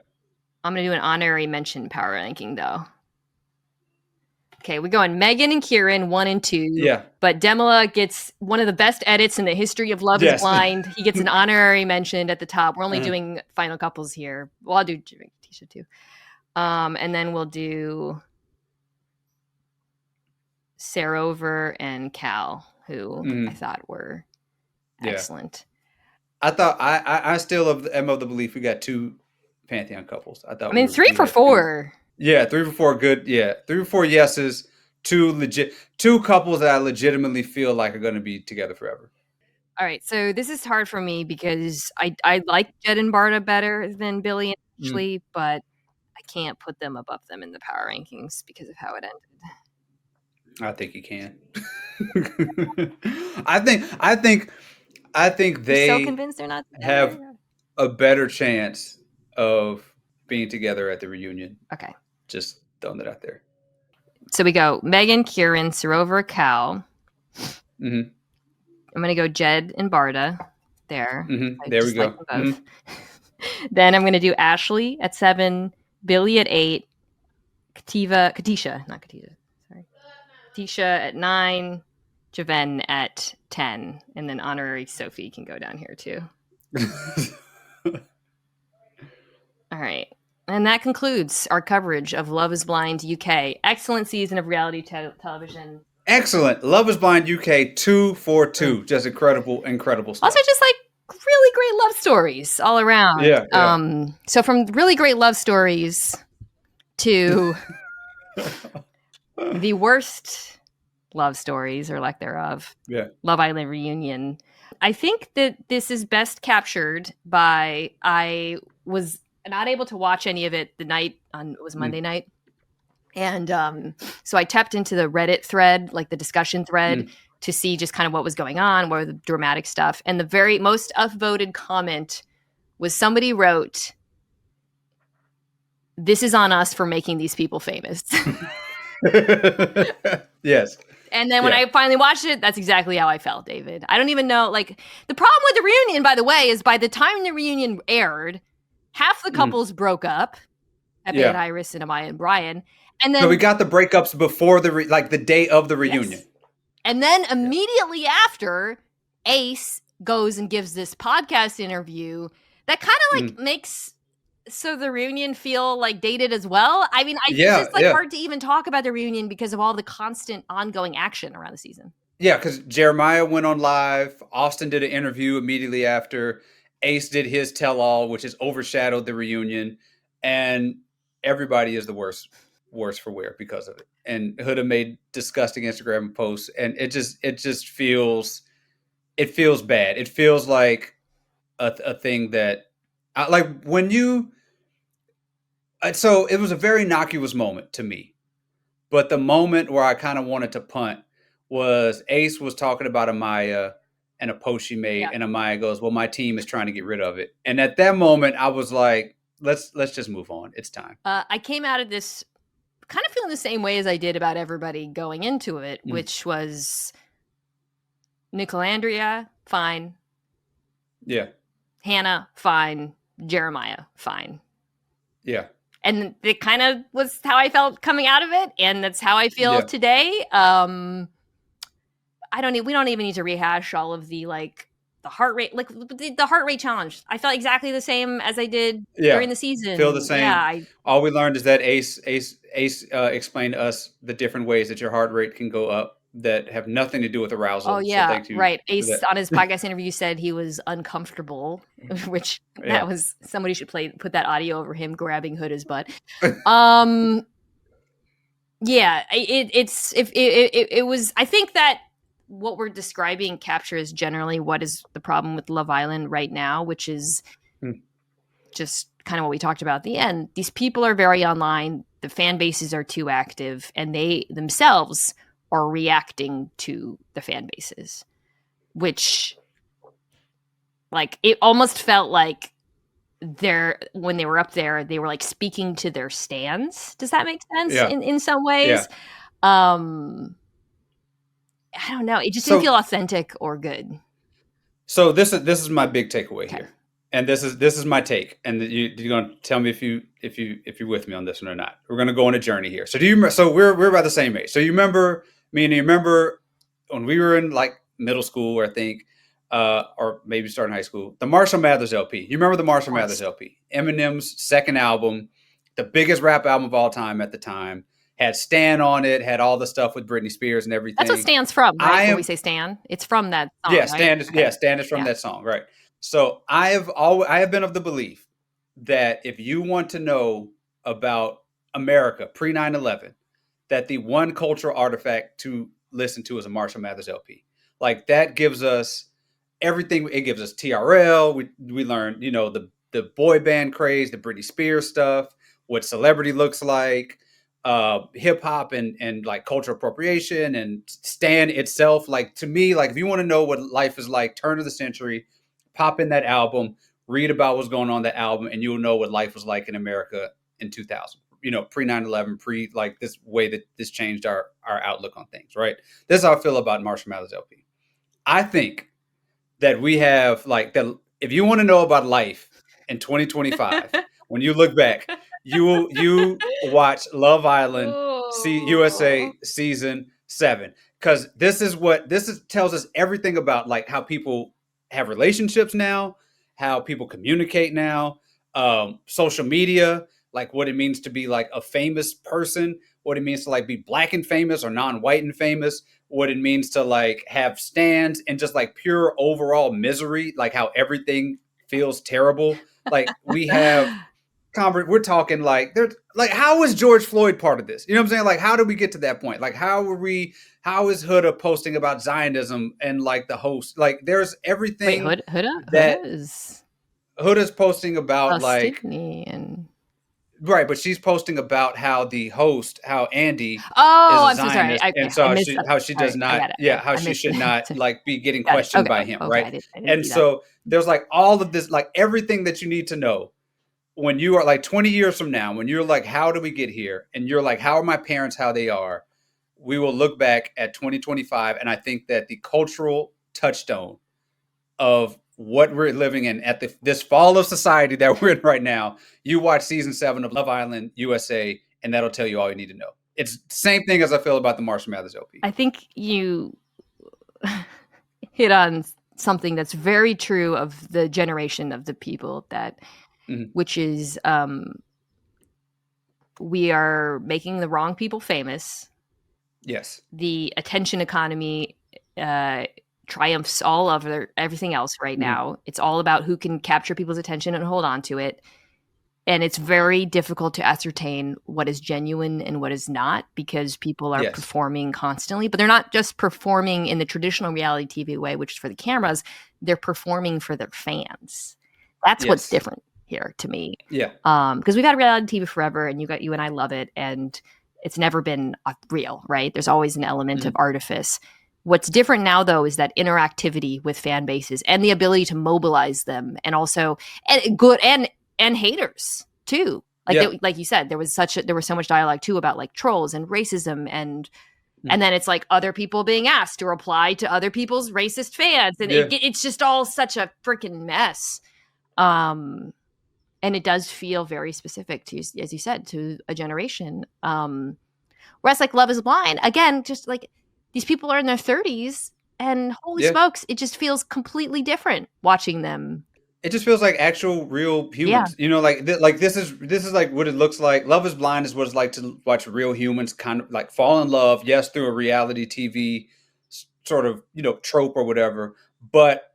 I'm going to do an honorary mention power ranking though. Okay, we're going Megan and Kieran 1 and 2. Yeah. But Demola gets one of the best edits in the history of Love is Blind. He gets an honorary mention at the top. We're only doing final couples here. Well, I'll do Javen, Katisha too. And then we'll do Sarover and Kal, who I thought were excellent. I thought I still am of the belief we got 2 Pantheon couples. I 3 for 4. Yeah, 3 for 4 good. Yeah, 3 for 4 yeses. 2 couples that I legitimately feel like are going to be together forever. All right, so this is hard for me because I like Jed and Bardha better than Billy and Ashleigh, but I can't put them above them in the power rankings because of how it ended. I think you can. I think they so convinced they're not have a better chance of being together at the reunion. Okay. Just throwing that out there. So we go Megan, Kieran, Sarover Kal. gonna go Jed and Bardha there. There we go. Then I'm gonna do Ashleigh at 7, Billy at 8, Katisha at 9, Javen at 10, and then honorary Sophie can go down here too. All right. And that concludes our coverage of Love is Blind UK. Excellent season of reality television. Excellent. Love is Blind UK 2 for 2. Just incredible stuff. Also just like really great love stories all around. Yeah. So from really great love stories to the worst love stories or lack thereof. Yeah. Love Island reunion. I think that this is best captured by I was not able to watch any of it the night on it was Monday night. And so I tapped into the Reddit thread, like the discussion thread, to see just kind of what was going on, what were the dramatic stuff. And the very most upvoted comment was somebody wrote, "This is on us for making these people famous." Yes. And then when I finally watched it, that's exactly how I felt, David. I don't even know. Like, the problem with the reunion, by the way, is by the time the reunion aired, half the couples broke up. Ebby and Iris and Amaya and Brian. And then so we got the breakups before the day of the reunion. Yes. And then immediately after, Ace goes and gives this podcast interview that kind of like makes so the reunion feel like dated as well. I mean, it's just like hard to even talk about the reunion because of all the constant ongoing action around the season. Yeah, because Jeremiah went on live. Austin did an interview immediately after. Ace did his tell-all, which has overshadowed the reunion. And everybody is the worse for wear because of it. And Huda made disgusting Instagram posts. And it just feels bad. It feels like a thing that, like when you... So it was a very innocuous moment to me. But the moment where I kind of wanted to punt was Ace was talking about Amaya and a post she made. And Amaya goes, "Well, my team is trying to get rid of it." And at that moment, I was like, let's just move on. It's time. I came out of this kind of feeling the same way as I did about everybody going into it, which was Nicolandria, fine. Yeah. Hannah, fine. Jeremiah, fine. Yeah. And it kind of was how I felt coming out of it, and that's how I feel today. We don't even need to rehash all of the the heart rate, like the heart rate challenge. I felt exactly the same as I did during the season. Feel the same. Yeah, all we learned is that Ace explained to us the different ways that your heart rate can go up that have nothing to do with arousal. Oh yeah, so thank you right. Ace on his podcast interview said he was uncomfortable, which that was somebody should put that audio over him grabbing Huda's butt. It was. I think that what we're describing captures generally what is the problem with Love Island right now, which is just kind of what we talked about at the end. These people are very online. The fan bases are too active, and they themselves are reacting to the fan bases, which it almost felt like when they were up there, they were speaking to their stands. Does that make sense in some ways? I don't know. It just didn't feel authentic or good. So this is my big takeaway here. And this is my take. And you're going to tell me if you're with me on this one or not. We're going to go on a journey here. So we're about the same age. So you remember when we were in middle school, I think, or maybe starting high school, the Marshall Mathers LP. You remember the Marshall Mathers LP? Eminem's second album, the biggest rap album of all time at the time, had Stan on it, had all the stuff with Britney Spears and everything. That's what Stan's from, right? When we say Stan, it's from that song. Yeah, Stan is from that song, right? So I have been of the belief that if you want to know about America pre 9/11, that the one cultural artifact to listen to is a Marshall Mathers LP. That gives us everything. It gives us TRL. We learned, the boy band craze, the Britney Spears stuff, what celebrity looks like, hip hop and cultural appropriation and Stan itself. To me, if you want to know what life is like, turn of the century, pop in that album, read about what's going on that album, and you'll know what life was like in America in 2000. Pre 9/11, this way that this changed our outlook on things, right? This is how I feel about Marshall Mathers LP. I think that we have like that. If you want to know about life in 2025, when you look back, you watch Love Island, USA season 7, because this tells us everything about like how people have relationships now, how people communicate now, social media, like what it means to be like a famous person, what it means to like be black and famous or non-white and famous, what it means to like have stands, and just like pure overall misery, like how everything feels terrible. Like we're talking like there's like, how is George Floyd part of this? You know what I'm saying? Like, how did we get to that point? Like, how is Huda posting about Zionism and like the host? Like, there's everything. Wait, Huda's posting about like Sydney and right, but she's posting about how the host, how Andy, I'm is a Zionist, and so how she does not, how she should not like be getting questioned by him, right? I didn't see so there's like all of this, like everything that you need to know when you are like 20 years from now, when you're like, how do we get here? And you're like, how are my parents, how they are? We will look back at 2025, and I think that the cultural touchstone of what we're living in at this fall of society that we're in right now, you watch season 7 of Love Island USA, and that'll tell you all you need to know. It's the same thing as I feel about the Marshall Mathers LP. I think you hit on something that's very true of the generation of the people that, which is we are making the wrong people famous. Yes. The attention economy triumphs all over everything else right now. It's all about who can capture people's attention and hold on to it. And it's very difficult to ascertain what is genuine and what is not, because people are performing constantly. But they're not just performing in the traditional reality TV way, which is for the cameras. They're performing for their fans. That's what's different here to me. Yeah. Because we've had reality TV forever, and you and I love it. And it's never been real, right? There's always an element of artifice. What's different now, though, is that interactivity with fan bases and the ability to mobilize them, and also good and haters too. Like you said, there was so much dialogue too about like trolls and racism, and then it's like other people being asked to reply to other people's racist fans, and it's just all such a freaking mess. And it does feel very specific to, as you said, to a generation. Whereas like Love is Blind, again, just like these people are in their 30s, and holy smokes, it just feels completely different watching them. It just feels like actual real humans, you know, like this is like what it looks like. Love is Blind is what it's like to watch real humans kind of like fall in love, yes, through a reality TV sort of, you know, trope or whatever. But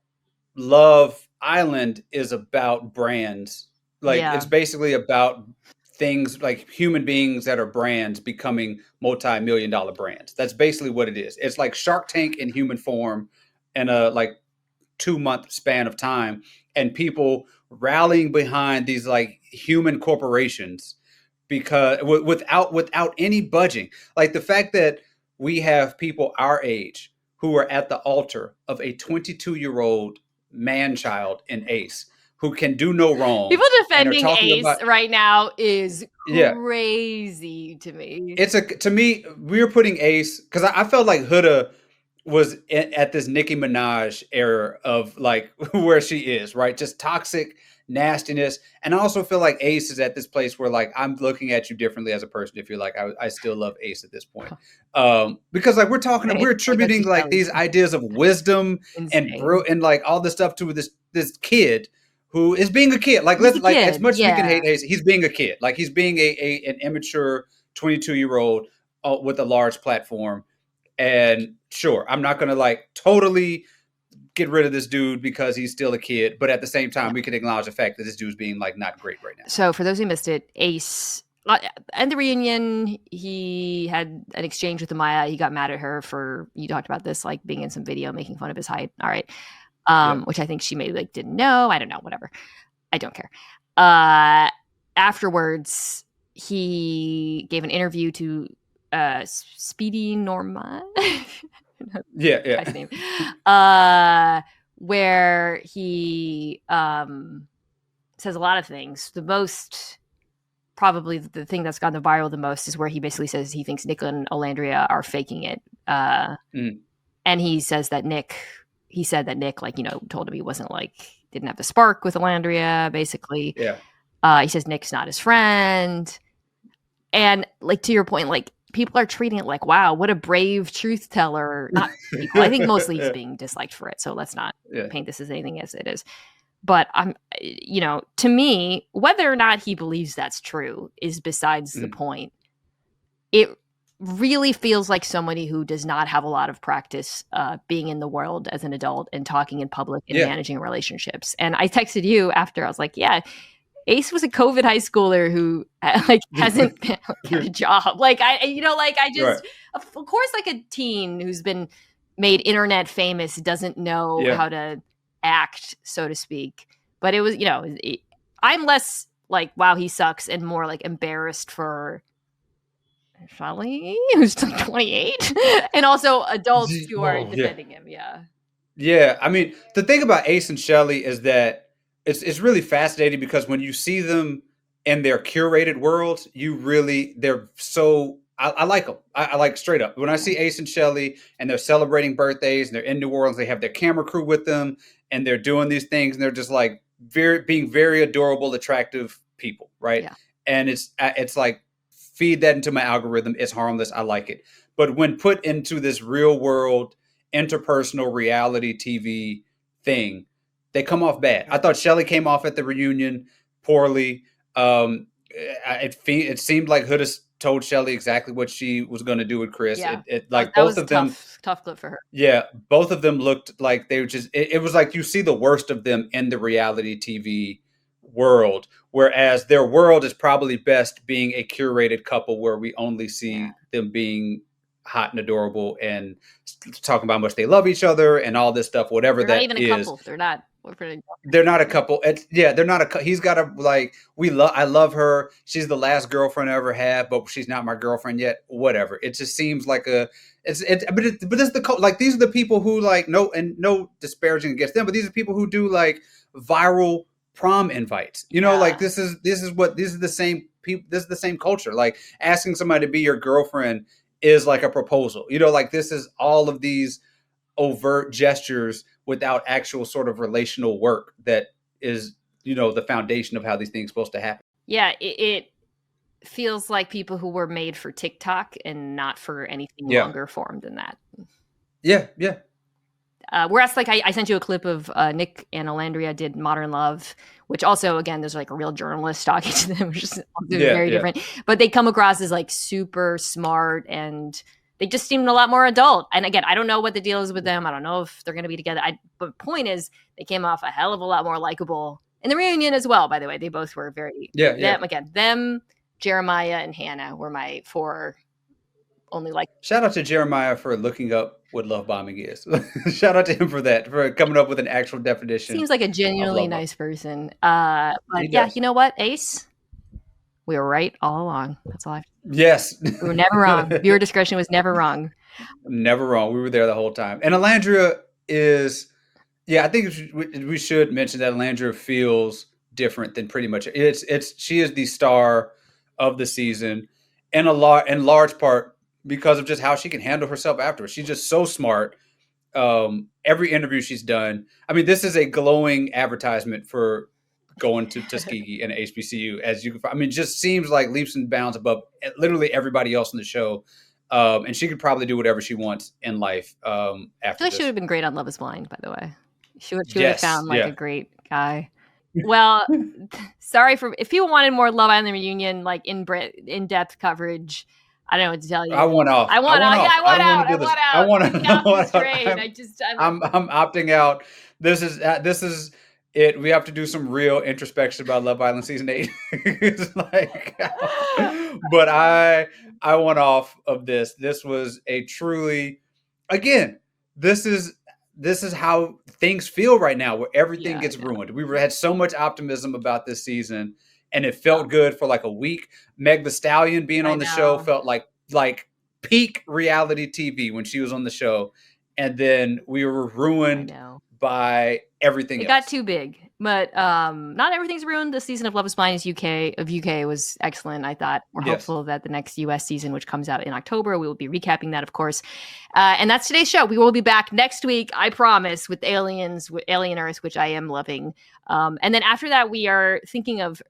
Love Island is about brands. Like it's basically about things like human beings that are brands becoming multi-million-dollar brands. That's basically what it is. It's like Shark Tank in human form in a like 2-month span of time, and people rallying behind these like human corporations because without any budging. Like the fact that we have people our age who are at the altar of a 22-year-old man-child in Ace who can do no wrong. People defending Ace right now is crazy to me. To me, we're putting Ace, because I felt like Huda was at this Nicki Minaj era of like where she is, right? Just toxic nastiness. And I also feel like Ace is at this place where like I'm looking at you differently as a person if you're like, I still love Ace at this point. Because like we're attributing like these ideas of wisdom and like all this stuff to this kid who is being a kid. Like as much as we can hate Ace, he's being a kid. Like he's being an immature 22-year-old with a large platform. And sure, I'm not going to like totally get rid of this dude because he's still a kid. But at the same time, we can acknowledge the fact that this dude's being like not great right now. So for those who missed it, Ace, at the reunion, he had an exchange with Amaya. He got mad at her for, you talked about this, like being in some video, making fun of his height. All right. Which I think she maybe like didn't know. I don't know, whatever. I don't care. Afterwards, he gave an interview to Speedy Norma. Guy's name. Where he says a lot of things. The most, probably the thing that's gone viral the most is where he basically says he thinks Nick and Olandria are faking it. And he says that Nick, he said that Nick, like, told him he wasn't didn't have the spark with Elandria, basically. Yeah. He says Nick's not his friend. And to your point, people are treating it like, wow, what a brave truth teller. Not people. I think mostly he's being disliked for it. So let's not paint this as anything as it is. But to me, whether or not he believes that's true is besides the point. It really feels like somebody who does not have a lot of practice being in the world as an adult and talking in public and managing relationships. And I texted you after. I was like, yeah, Ace was a COVID high schooler who hasn't got a job. Of course, a teen who's been made internet famous doesn't know how to act, so to speak. But it was, I'm less wow, he sucks, and more embarrassed for Ashleigh, who's 28, and also adults who are defending him. Yeah. I mean, the thing about Ace and Shelley is that it's really fascinating because when you see them in their curated world, they're so. I like them. I like straight up. When I see Ace and Shelley and they're celebrating birthdays and they're in New Orleans, they have their camera crew with them and they're doing these things and they're just being very adorable, attractive people, right? Yeah. And it's like, feed that into my algorithm. It's harmless. I like it. But when put into this real world, interpersonal reality TV thing, they come off bad. I thought Shelley came off at the reunion poorly. It seemed like Hoodis told Shelley exactly what she was going to do with Chris. Yeah. Both of them, tough clip for her. Yeah, both of them looked like they were just. It was like you see the worst of them in the reality TV world, whereas their world is probably best being a curated couple where we only see them being hot and adorable and talking about how much they love each other and all this stuff, whatever they're that not even a couple. They're not. They're not a couple. They're not a. He's got a I love her. She's the last girlfriend I ever had, but she's not my girlfriend yet. Whatever. It just seems like but it's these are the people who no disparaging against them, but these are people who do viral prom invites. This is the same people. This is the same culture. Asking somebody to be your girlfriend is like a proposal. This is all of these overt gestures without actual sort of relational work that is, the foundation of how these things are supposed to happen. Yeah, it feels like people who were made for TikTok and not for anything longer form than that. Yeah. Whereas, I sent you a clip of Nick and Elandria did Modern Love, which also, again, there's a real journalist talking to them, which is very different. But they come across as super smart and they just seemed a lot more adult. And again, I don't know what the deal is with them. I don't know if they're going to be together. But point is, they came off a hell of a lot more likable in the reunion as well, by the way. They both were very... Them, Jeremiah, and Hannah were my 4 only Shout out to Jeremiah for looking up what love bombing is. Shout out to him for that, for coming up with an actual definition. Seems like a genuinely nice person. But you know what, Ace? We were right all along. That's all I have to say. Yes. We were never wrong. Viewer discretion was never wrong. Never wrong. We were there the whole time. And Elandria is, I think we should mention that Elandria feels different than pretty much she is the star of the season in large part because of just how she can handle herself afterwards. She's just so smart. Every interview she's done. I mean, this is a glowing advertisement for going to Tuskegee and HBCU, as you can. I mean, just seems like leaps and bounds above literally everybody else in the show. And she could probably do whatever she wants in life. After I feel like she would have been great on Love Is Blind, by the way. She would have found a great guy. Well, sorry if people wanted more Love Island reunion, in-depth coverage. I don't know what to tell you. I want out. I'm opting out. This is it. We have to do some real introspection about Love Island season 8. It's but I want off of this. This was a truly, again, this is how things feel right now, where everything gets ruined. We had so much optimism about this season, and it felt good for a week. Meg Thee Stallion being on the show felt like peak reality TV when she was on the show, and then we were ruined by everything else. It got too big. But not everything's ruined. The season of Love Is Blind UK was excellent. I thought we're hopeful that the next US season, which comes out in October, we will be recapping that, of course. And that's today's show. We will be back next week, I promise, with Aliens, with Alien Earth, which I am loving. And then after that, we are thinking of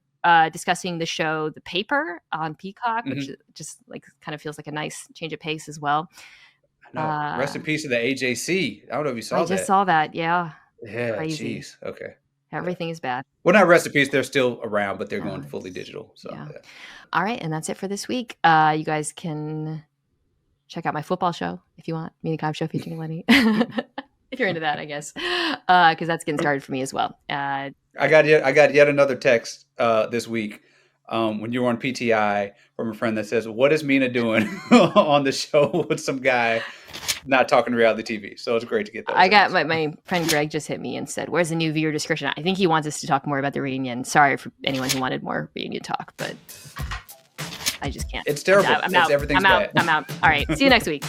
discussing the show The Paper on Peacock, which just like kind of feels like a nice change of pace as well. No. Rest in peace to the AJC. I don't know if you saw that. I just saw that. Yeah. Yeah. Jeez. Okay. Everything is bad. Well, not rest in peace. They're still around, but they're going fully digital. So, yeah. All right. And that's it for this week. You guys can check out my football show if you want. Meaning Time Show featuring Lenny. If you're into that, I guess. Because that's getting started for me as well. I got yet another text this week when you were on PTI from a friend that says, "What is Mina doing on the show with some guy not talking reality TV?" So it's great to get that. I got my friend Greg just hit me and said, "Where's the new viewer discretion?" I think he wants us to talk more about the reunion. Sorry for anyone who wanted more reunion talk, but I just can't. It's terrible. I'm out. Everything's bad. I'm out. All right. See you next week.